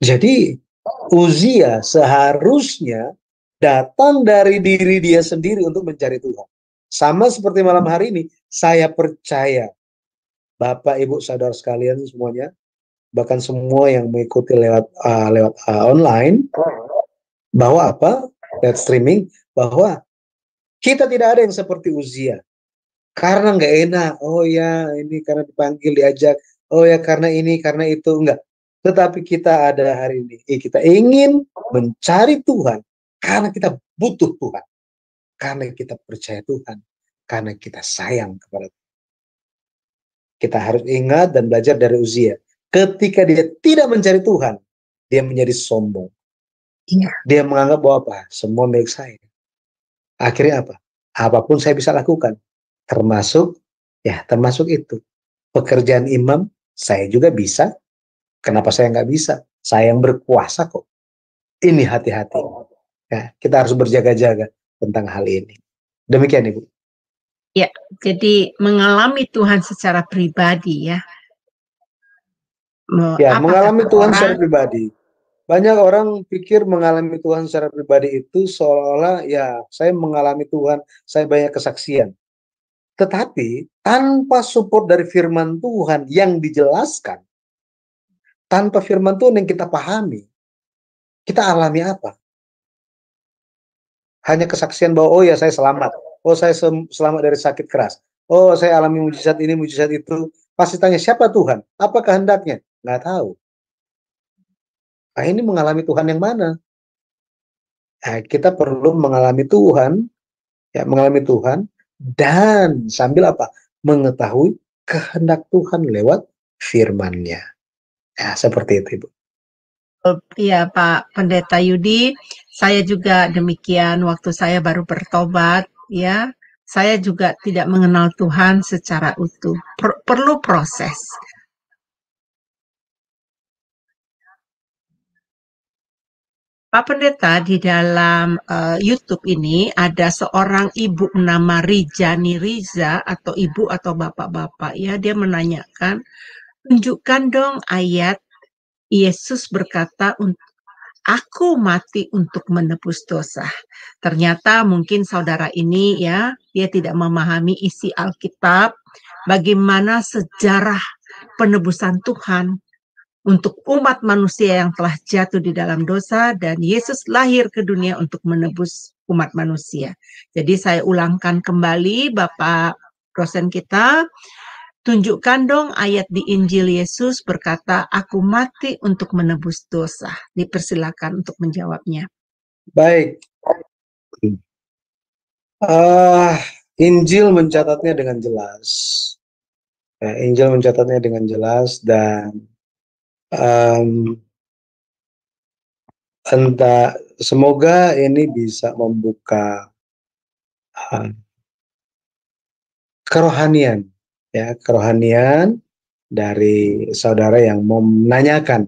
Jadi Uzia seharusnya datang dari diri dia sendiri untuk mencari Tuhan. Sama seperti malam hari ini, saya percaya Bapak, Ibu, saudara sekalian semuanya, bahkan semua yang mengikuti lewat online, bahwa apa? Lewat streaming, bahwa kita tidak ada yang seperti Uzia. Karena nggak enak, oh ya ini karena dipanggil, diajak, oh ya karena ini, karena itu, enggak. Tetapi kita ada hari ini, kita ingin mencari Tuhan, karena kita butuh Tuhan, karena kita percaya Tuhan, karena kita sayang kepada Tuhan. Kita harus ingat dan belajar dari Uzia. Ketika dia tidak mencari Tuhan, dia menjadi sombong. Dia menganggap bahwa apa? Semua milik saya. Akhirnya apa? Apapun saya bisa lakukan. Termasuk itu. Pekerjaan imam, saya juga bisa. Kenapa saya nggak bisa? Saya yang berkuasa kok. Ini hati-hati. Ya, kita harus berjaga-jaga tentang hal ini. Demikian, Ibu. Ya, jadi mengalami Tuhan secara pribadi ya. Ya, Apa mengalami kata Tuhan orang? secara pribadi. Banyak orang pikir mengalami Tuhan secara pribadi itu seolah-olah ya saya mengalami Tuhan, saya banyak kesaksian. Tetapi tanpa support dari firman Tuhan yang dijelaskan, tanpa firman Tuhan yang kita pahami, kita alami apa? Hanya kesaksian bahwa oh ya saya selamat, oh saya selamat dari sakit keras, oh saya alami mujizat ini, mujizat itu. Pasti tanya siapa Tuhan? Apa kehendaknya? Nggak tahu. Nah, ini mengalami Tuhan yang mana? Nah, kita perlu mengalami Tuhan, ya mengalami Tuhan, dan sambil apa? Mengetahui kehendak Tuhan lewat firman-Nya. Ya, seperti itu, Ibu. Ya, Pak Pendeta Yudi, saya juga demikian waktu saya baru bertobat, ya. Saya juga tidak mengenal Tuhan secara utuh. Perlu proses. Pak Pendeta, di dalam YouTube ini ada seorang ibu nama Rijani Riza atau ibu atau bapak-bapak ya, dia menanyakan, tunjukkan dong ayat Yesus berkata, aku mati untuk menebus dosa. Ternyata mungkin saudara ini ya, dia tidak memahami isi Alkitab, bagaimana sejarah penebusan Tuhan untuk umat manusia yang telah jatuh di dalam dosa, dan Yesus lahir ke dunia untuk menebus umat manusia. Jadi saya ulangkan kembali, Bapak dosen kita, tunjukkan dong ayat di Injil Yesus berkata, aku mati untuk menebus dosa. Dipersilakan untuk menjawabnya. Baik. Injil mencatatnya dengan jelas. Injil mencatatnya dengan jelas dan entah, semoga ini bisa membuka uh, kerohanian, ya, kerohanian dari saudara yang mau menanyakan,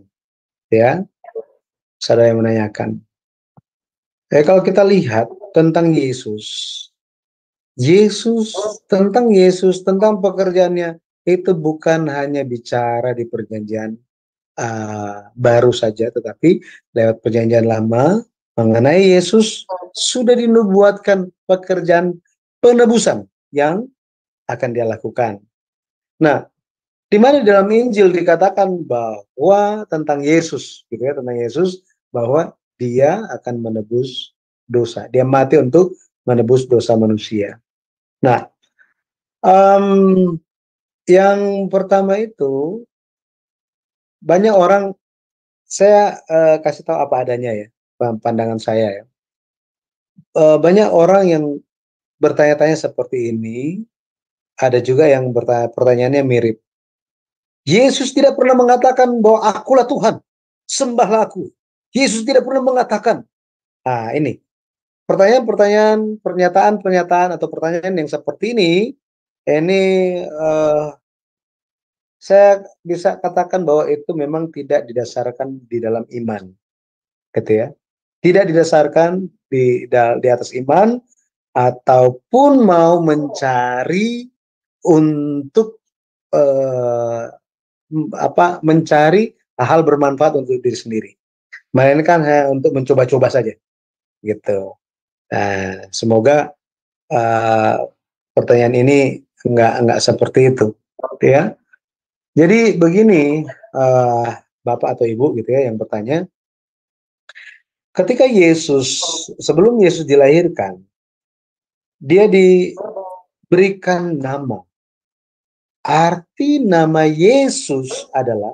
ya, saudara yang menanyakan. Kalau kita lihat tentang tentang Yesus, tentang pekerjaannya, itu bukan hanya bicara di perjanjian baru saja, tetapi lewat perjanjian lama mengenai Yesus sudah dinubuatkan pekerjaan penebusan yang akan dia lakukan. Nah, di mana dalam Injil dikatakan bahwa tentang Yesus, gitu ya, tentang Yesus, bahwa dia akan menebus dosa. Dia mati untuk menebus dosa manusia. Nah, yang pertama itu, banyak orang, saya kasih tahu apa adanya ya, pandangan saya ya. Banyak orang yang bertanya-tanya seperti ini, ada juga yang pertanyaannya mirip. Yesus tidak pernah mengatakan bahwa akulah Tuhan, sembahlah aku. Yesus tidak pernah mengatakan. Nah, ini pertanyaan-pertanyaan, pernyataan-pernyataan atau pertanyaan yang seperti ini saya bisa katakan bahwa itu memang tidak didasarkan di dalam iman, gitu ya. Tidak didasarkan di atas iman, ataupun mau mencari untuk mencari hal bermanfaat untuk diri sendiri, melainkan hanya untuk mencoba-coba saja, gitu. Nah, semoga pertanyaan ini enggak seperti itu, ya. Jadi begini, Bapak atau Ibu, gitu ya, yang bertanya, ketika sebelum Yesus dilahirkan, dia diberikan nama. Arti nama Yesus adalah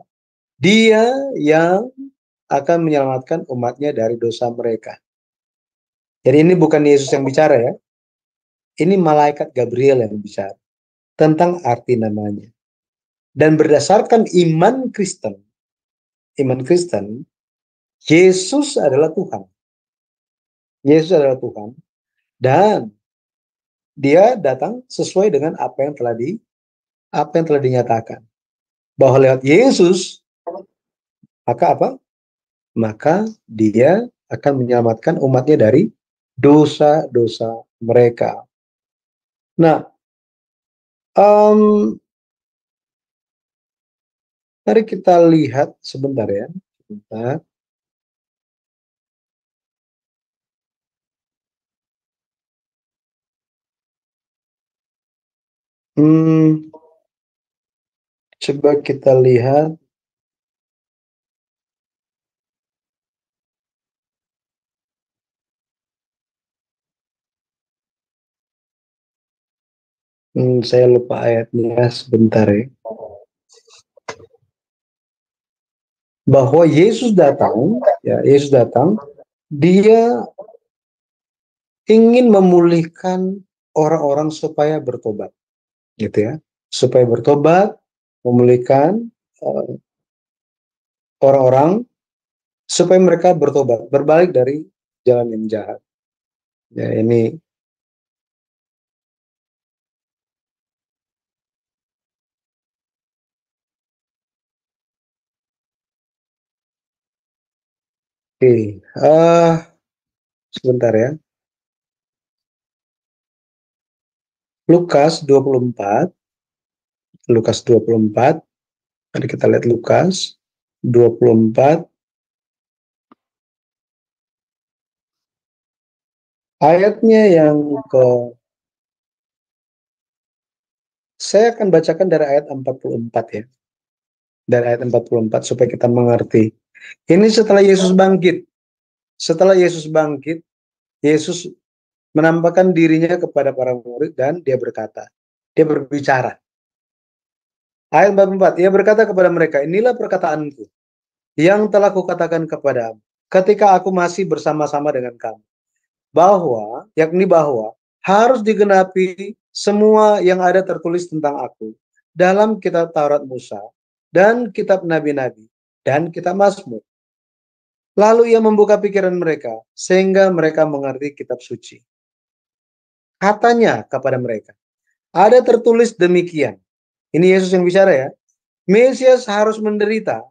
dia yang akan menyelamatkan umatnya dari dosa mereka. Jadi ini bukan Yesus yang bicara ya. Ini malaikat Gabriel yang bicara tentang arti namanya. Dan berdasarkan iman Kristen, Yesus adalah Tuhan. Yesus adalah Tuhan. Dan dia datang sesuai dengan apa yang telah dinyatakan. Bahwa lewat Yesus, maka apa? Maka dia akan menyelamatkan umatnya dari dosa-dosa mereka. Nah, mari kita lihat sebentar ya. Sebentar. Coba kita lihat. Saya lupa ayatnya sebentar ya. Bahwa Yesus datang, dia ingin memulihkan orang-orang supaya bertobat, gitu ya. Supaya bertobat, memulihkan orang-orang supaya mereka bertobat, berbalik dari jalan yang jahat. Ya, ini sebentar ya. Lukas 24. Mari kita lihat Lukas 24 ayatnya yang saya akan bacakan dari ayat 44 ya. Dari ayat 44 supaya kita mengerti. Ini setelah Yesus bangkit. Setelah Yesus bangkit, Yesus menampakkan dirinya kepada para murid dan dia berbicara. Ayat 44, ia berkata kepada mereka, inilah perkataanku yang telah kukatakan kepadamu ketika aku masih bersama-sama dengan kamu. Bahwa harus digenapi semua yang ada tertulis tentang aku dalam kitab Taurat Musa dan kitab nabi-nabi dan kitab Mazmur. Lalu ia membuka pikiran mereka sehingga mereka mengerti kitab suci. Katanya kepada mereka, ada tertulis demikian. Ini Yesus yang bicara ya. Mesias harus menderita,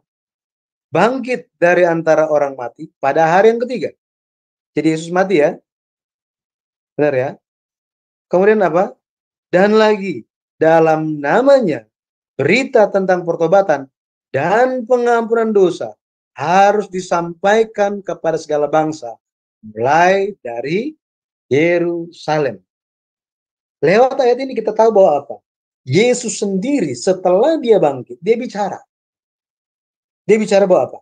bangkit dari antara orang mati pada hari yang ketiga. Jadi Yesus mati ya. Benar ya. Kemudian apa? Dan lagi dalam namanya berita tentang pertobatan dan pengampunan dosa harus disampaikan kepada segala bangsa, mulai dari Yerusalem. Lewat ayat ini kita tahu bahwa apa? Yesus sendiri setelah dia bangkit, dia bicara. Dia bicara bahwa apa?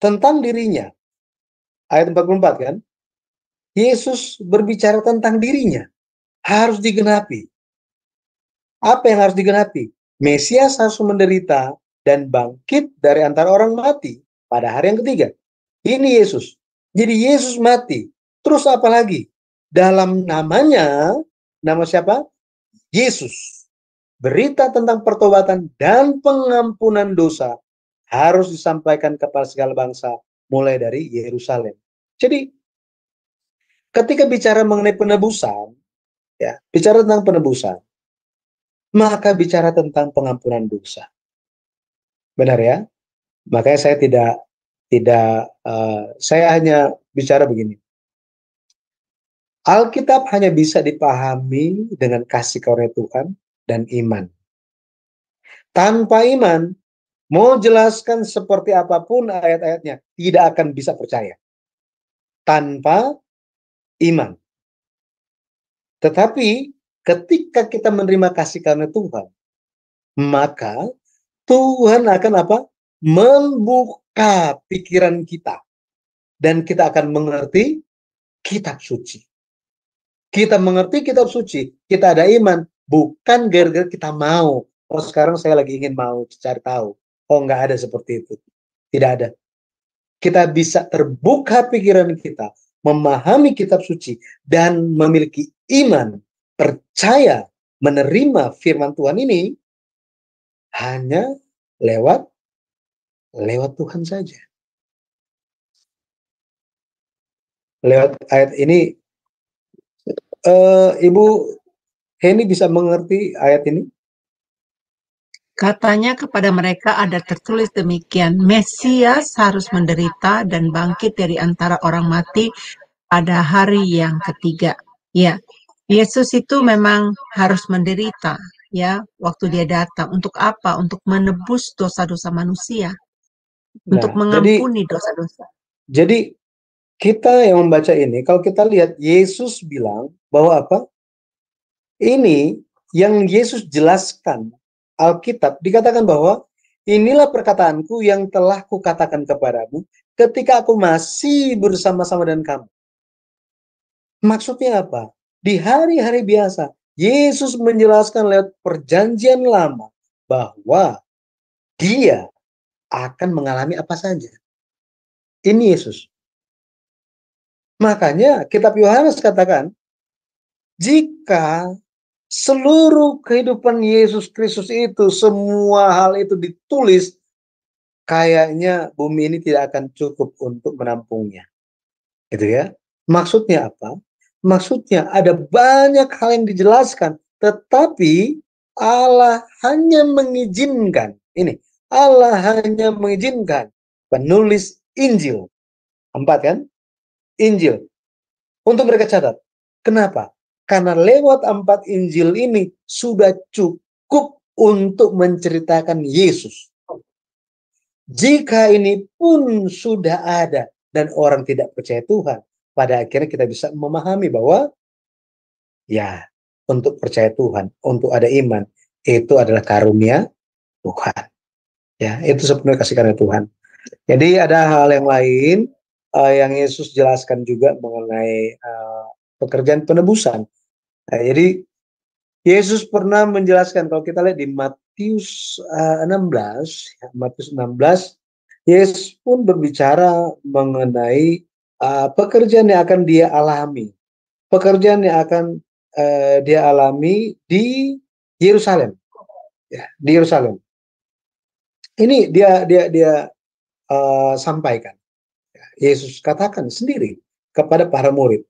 Tentang dirinya. Ayat 44 kan? Yesus berbicara tentang dirinya. Harus digenapi. Apa yang harus digenapi? Mesias harus menderita dan bangkit dari antara orang mati pada hari yang ketiga. Ini Yesus. Jadi Yesus mati. Terus apa lagi? Dalam namanya, nama siapa? Yesus. Berita tentang pertobatan dan pengampunan dosa harus disampaikan kepada segala bangsa mulai dari Yerusalem. Jadi ketika bicara mengenai penebusan, ya, bicara tentang penebusan, maka bicara tentang pengampunan dosa. Benar ya? Makanya saya saya hanya bicara begini. Alkitab hanya bisa dipahami dengan kasih karunia Tuhan dan iman. Tanpa iman, mau jelaskan seperti apapun ayat-ayatnya, tidak akan bisa percaya. Tanpa iman. Tetapi ketika kita menerima kasih karunia Tuhan, maka Tuhan akan apa? Membuka pikiran kita. Dan kita akan mengerti kitab suci. Kita mengerti kitab suci. Kita ada iman. Bukan gara-gara kita mau. Oh sekarang saya lagi ingin mau cari tahu. Oh enggak ada seperti itu. Tidak ada. Kita bisa terbuka pikiran kita. Memahami kitab suci. Dan memiliki iman. Percaya. Menerima firman Tuhan ini. Hanya lewat Tuhan saja. Lewat ayat ini, Ibu Heni bisa mengerti ayat ini? Katanya kepada mereka ada tertulis demikian, Mesias harus menderita dan bangkit dari antara orang mati pada hari yang ketiga. Ya, Yesus itu memang harus menderita, ya, waktu dia datang. Untuk apa? Untuk menebus dosa-dosa manusia, untuk mengampuni dosa-dosa. Jadi kita yang membaca ini, kalau kita lihat Yesus bilang bahwa apa? Ini yang Yesus jelaskan. Alkitab dikatakan bahwa inilah perkataanku yang telah kukatakan kepadamu ketika aku masih bersama-sama dengan kamu. Maksudnya apa? Di hari-hari biasa, Yesus menjelaskan lewat perjanjian lama bahwa dia akan mengalami apa saja. Ini Yesus. Makanya kitab Yohanes katakan, jika seluruh kehidupan Yesus Kristus itu, semua hal itu ditulis, kayaknya bumi ini tidak akan cukup untuk menampungnya. Gitu ya. Maksudnya apa? Maksudnya ada banyak hal yang dijelaskan, tetapi Allah hanya mengizinkan, ini, Allah hanya mengizinkan penulis Injil. 4 kan? Injil. Untuk mereka catat. Kenapa? Karena lewat 4 Injil ini sudah cukup untuk menceritakan Yesus. Jika ini pun sudah ada dan orang tidak percaya Tuhan, pada akhirnya kita bisa memahami bahwa ya, untuk percaya Tuhan, untuk ada iman, itu adalah karunia Tuhan. Ya, itu sepenuhnya kasih karunia Tuhan. Jadi ada hal yang lain yang Yesus jelaskan juga mengenai pekerjaan penebusan. Nah, jadi Yesus pernah menjelaskan, kalau kita lihat di Matius 16, Yesus pun berbicara mengenai pekerjaan yang akan dia alami, pekerjaan yang akan dia alami di Yerusalem, ya, di Yerusalem. Ini dia sampaikan. Yesus katakan sendiri kepada para murid.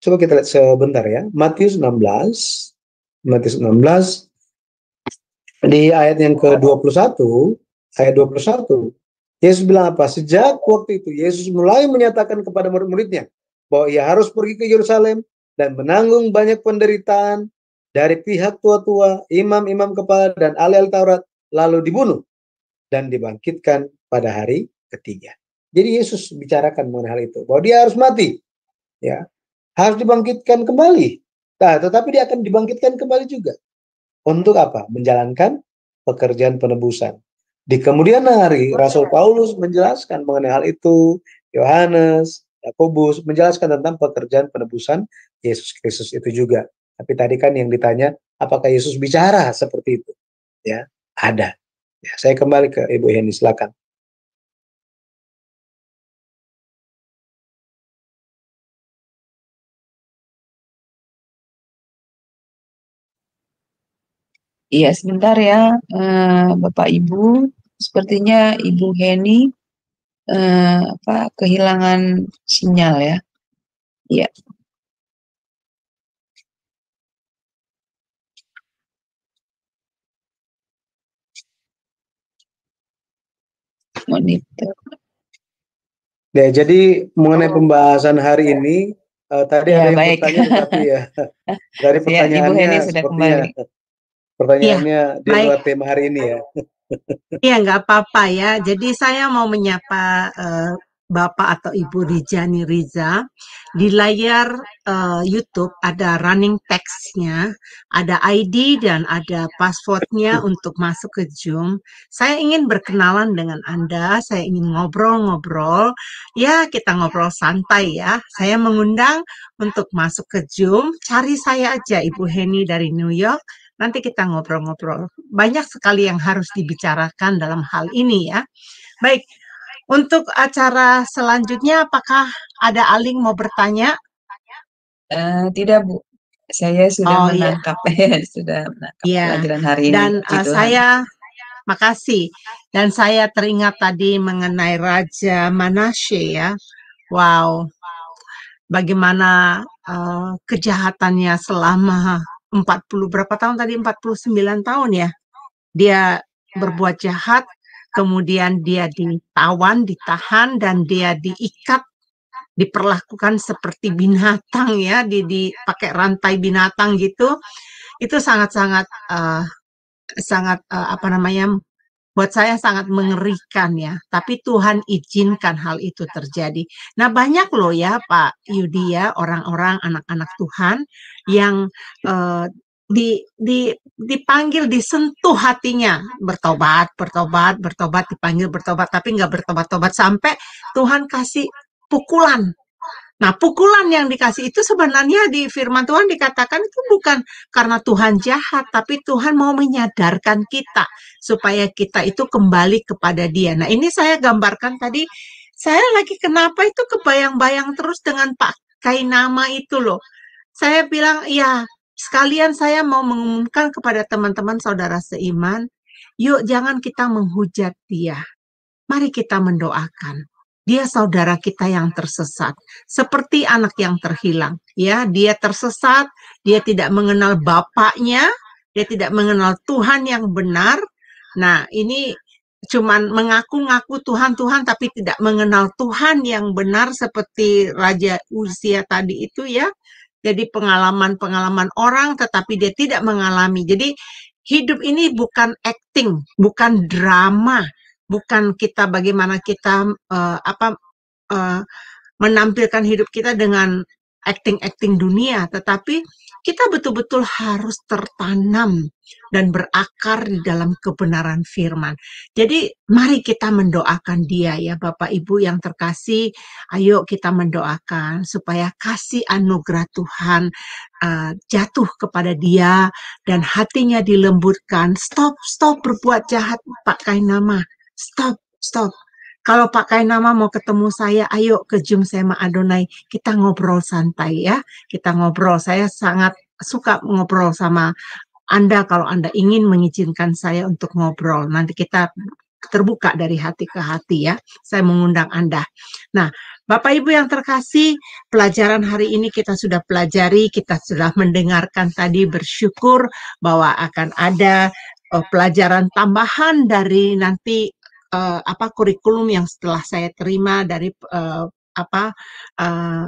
Coba kita lihat sebentar ya. Matius 16 di ayat yang ke-21, ayat 21. Yesus bilang apa? Sejak waktu itu Yesus mulai menyatakan kepada murid-muridnya bahwa ia harus pergi ke Yerusalem dan menanggung banyak penderitaan dari pihak tua-tua, imam-imam kepala dan ahli-ahli Taurat, lalu dibunuh dan dibangkitkan pada hari ketiga. Jadi Yesus bicarakan mengenai hal itu, bahwa dia harus mati, ya, harus dibangkitkan kembali. Nah, tetapi dia akan dibangkitkan kembali juga. Untuk apa? Menjalankan pekerjaan penebusan. Di kemudian hari, Rasul Paulus menjelaskan mengenai hal itu, Yohanes, Yakobus menjelaskan tentang pekerjaan penebusan Yesus Kristus itu juga. Tapi tadi kan yang ditanya, apakah Yesus bicara seperti itu? Ya, ada. Ya, saya kembali ke Ibu Heni, silakan. Iya, sebentar ya, Bapak Ibu. Sepertinya Ibu Heni kehilangan sinyal ya. Iya. Monitor. Ya, jadi mengenai pembahasan hari ini, tadi Ya, ada yang baik. bertanya, tetapi ya dari Ya, Ibu Heni pertanyaannya sudah sepertinya kembali. pertanyaannya di baik. luar tema hari ini ya. Iya, nggak apa-apa ya. Jadi saya mau menyapa Bapak atau Ibu Rijani Riza. Di layar YouTube ada running text-nya, ada ID dan ada password-nya untuk masuk ke Zoom. Saya ingin berkenalan dengan Anda, saya ingin ngobrol-ngobrol. Ya, kita ngobrol santai ya. Saya mengundang untuk masuk ke Zoom. Cari saya aja, Ibu Heni dari New York. Nanti kita ngobrol-ngobrol. Banyak sekali yang harus dibicarakan dalam hal ini ya. Baik, untuk acara selanjutnya apakah ada Aling mau bertanya? Tidak, Bu. Saya sudah Oh iya, menangkap sudah menangkap iya. pelajaran hari ini. Dan Puji Tuhan. saya makasih. Dan saya teringat tadi mengenai Raja Manasye ya. Wow, bagaimana kejahatannya selama 40 berapa tahun tadi? 49 tahun ya. Dia berbuat jahat, kemudian dia ditawan, ditahan, dan dia diikat, diperlakukan seperti binatang ya, dipakai rantai binatang gitu. Itu sangat-sangat buat saya sangat mengerikan ya. Tapi Tuhan izinkan hal itu terjadi. Nah, banyak loh ya Pak Yudi ya, orang-orang anak-anak Tuhan yang dipanggil, disentuh hatinya, bertobat, dipanggil bertobat, tapi nggak bertobat-tobat sampai Tuhan kasih pukulan. Nah, pukulan yang dikasih itu sebenarnya di firman Tuhan dikatakan itu bukan karena Tuhan jahat, tapi Tuhan mau menyadarkan kita supaya kita itu kembali kepada Dia. Nah, ini saya gambarkan tadi, saya lagi kenapa itu kebayang-bayang terus dengan pakai nama itu loh. Saya bilang, ya, sekalian saya mau mengumumkan kepada teman-teman saudara seiman, yuk jangan kita menghujat dia. Mari kita mendoakan. Dia saudara kita yang tersesat, seperti anak yang terhilang. Ya, dia tersesat, dia tidak mengenal bapaknya, dia tidak mengenal Tuhan yang benar. Nah, ini cuman mengaku-ngaku Tuhan, tapi tidak mengenal Tuhan yang benar seperti Raja Uzia tadi itu ya. Jadi pengalaman-pengalaman orang, tetapi dia tidak mengalami. Jadi hidup ini bukan acting, bukan drama, bukan kita bagaimana kita menampilkan hidup kita dengan acting-acting dunia, tetapi kita betul-betul harus tertanam dan berakar di dalam kebenaran firman. Jadi mari kita mendoakan dia ya Bapak Ibu yang terkasih, ayo kita mendoakan supaya kasih anugerah Tuhan jatuh kepada dia dan hatinya dilembutkan. Stop berbuat jahat pakai nama. Stop. Kalau pakai nama mau ketemu saya, ayo ke Zoom sama Adonai. Kita ngobrol santai ya. Kita ngobrol. Saya sangat suka ngobrol sama Anda kalau Anda ingin mengizinkan saya untuk ngobrol. Nanti kita terbuka dari hati ke hati ya. Saya mengundang Anda. Nah, Bapak Ibu yang terkasih, pelajaran hari ini kita sudah pelajari, kita sudah mendengarkan tadi, bersyukur bahwa akan ada pelajaran tambahan dari nanti kurikulum yang setelah saya terima dari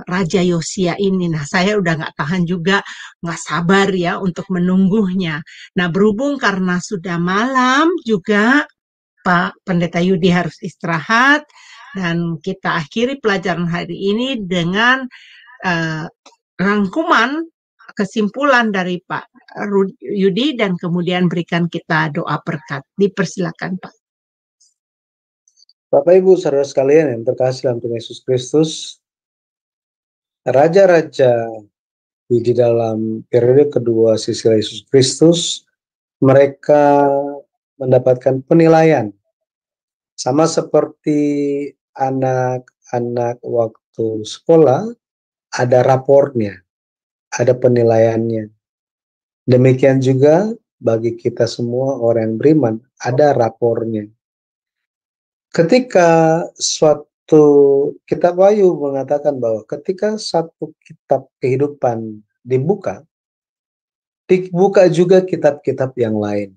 Raja Yosia ini. Nah, saya udah nggak tahan juga, nggak sabar ya untuk menunggunya. Nah, berhubung karena sudah malam juga, Pak Pendeta Yudi harus istirahat, dan kita akhiri pelajaran hari ini dengan rangkuman kesimpulan dari Pak Yudi, dan kemudian berikan kita doa berkat. Dipersilakan, Pak. Bapak Ibu saudara sekalian yang terkasih dalam Tuhan Yesus Kristus, raja-raja di dalam periode kedua sisi Yesus Kristus, mereka mendapatkan penilaian sama seperti anak-anak waktu sekolah, ada rapornya, ada penilaiannya. Demikian juga bagi kita semua orang yang beriman, ada rapornya. Ketika suatu kitab Wahyu mengatakan bahwa ketika satu kitab kehidupan dibuka juga kitab-kitab yang lain.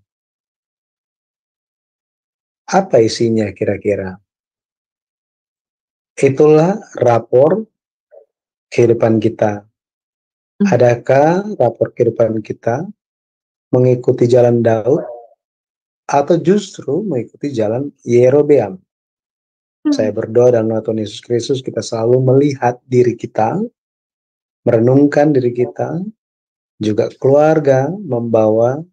Apa isinya kira-kira? Itulah rapor kehidupan kita. Adakah rapor kehidupan kita mengikuti jalan Daud atau justru mengikuti jalan Yerobeam? Saya berdoa dalam nama Tuhan Yesus Kristus, kita selalu melihat diri kita, merenungkan diri kita, juga keluarga, membawa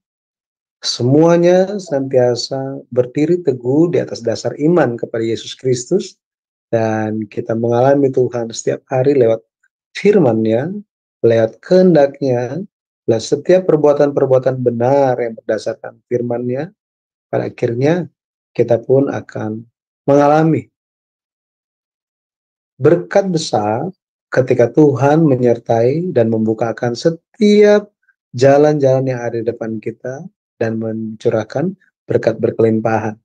semuanya senantiasa berdiri teguh di atas dasar iman kepada Yesus Kristus, dan kita mengalami Tuhan setiap hari lewat firman-Nya, lewat kehendak-Nya, lewat setiap perbuatan-perbuatan benar yang berdasarkan firman-Nya. Pada akhirnya kita pun akan mengalami berkat besar ketika Tuhan menyertai dan membukakan setiap jalan-jalan yang ada di depan kita dan mencurahkan berkat berkelimpahan.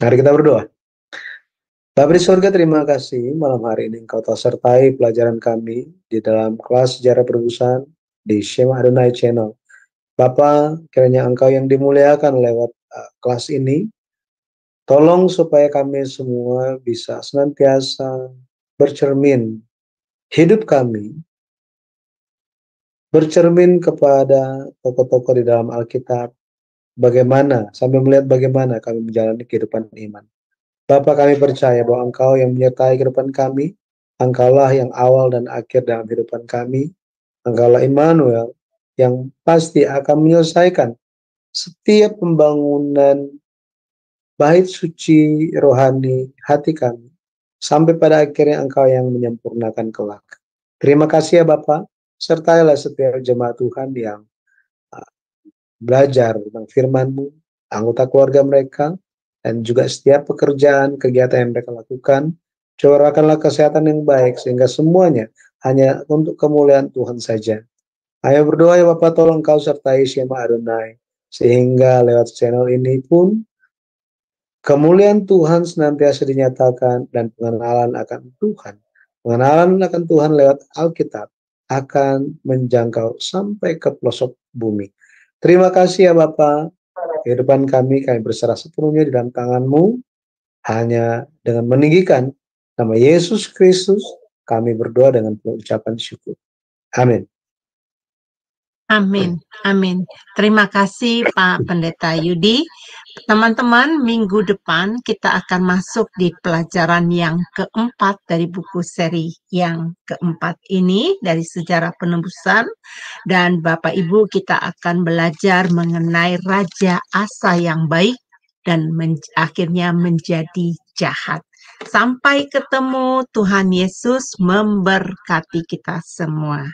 Mari kita berdoa. Bapa di surga, terima kasih malam hari ini Engkau telah sertai pelajaran kami di dalam kelas sejarah perubusan di Shema Adonai Channel. Bapa, kiranya Engkau yang dimuliakan lewat kelas ini. Tolong supaya kami semua bisa senantiasa bercermin hidup kami, bercermin kepada tokoh-tokoh di dalam Alkitab, bagaimana, sambil melihat bagaimana kami menjalani kehidupan iman. Bapa, kami percaya bahwa Engkau yang menyertai kehidupan kami, Engkaulah yang awal dan akhir dalam kehidupan kami, Engkaulah Immanuel yang pasti akan menyelesaikan setiap pembangunan bait suci rohani hati kami, sampai pada akhirnya Engkau yang menyempurnakan kelak. Terima kasih ya Bapak, sertailah setiap jemaat Tuhan yang belajar tentang firman-Mu, anggota keluarga mereka, dan juga setiap pekerjaan, kegiatan yang mereka lakukan. Curahkanlah kesehatan yang baik, sehingga semuanya hanya untuk kemuliaan Tuhan saja. Ayo berdoa ya Bapak, tolong Engkau sertai Shema Adonai, sehingga lewat channel ini pun kemuliaan Tuhan senantiasa dinyatakan, dan pengenalan akan Tuhan lewat Alkitab akan menjangkau sampai ke pelosok bumi. Terima kasih ya Bapa. Kehidupan kami berserah sepenuhnya di dalam tangan-Mu. Hanya dengan meninggikan nama Yesus Kristus, kami berdoa dengan penuh ucapan syukur. Amin. Amin, amin. Terima kasih Pak Pendeta Yudi. Teman-teman, minggu depan kita akan masuk di pelajaran yang keempat dari buku seri yang keempat ini, dari sejarah penebusan. Dan Bapak Ibu, kita akan belajar mengenai Raja Asa yang baik dan akhirnya menjadi jahat. Sampai ketemu, Tuhan Yesus memberkati kita semua.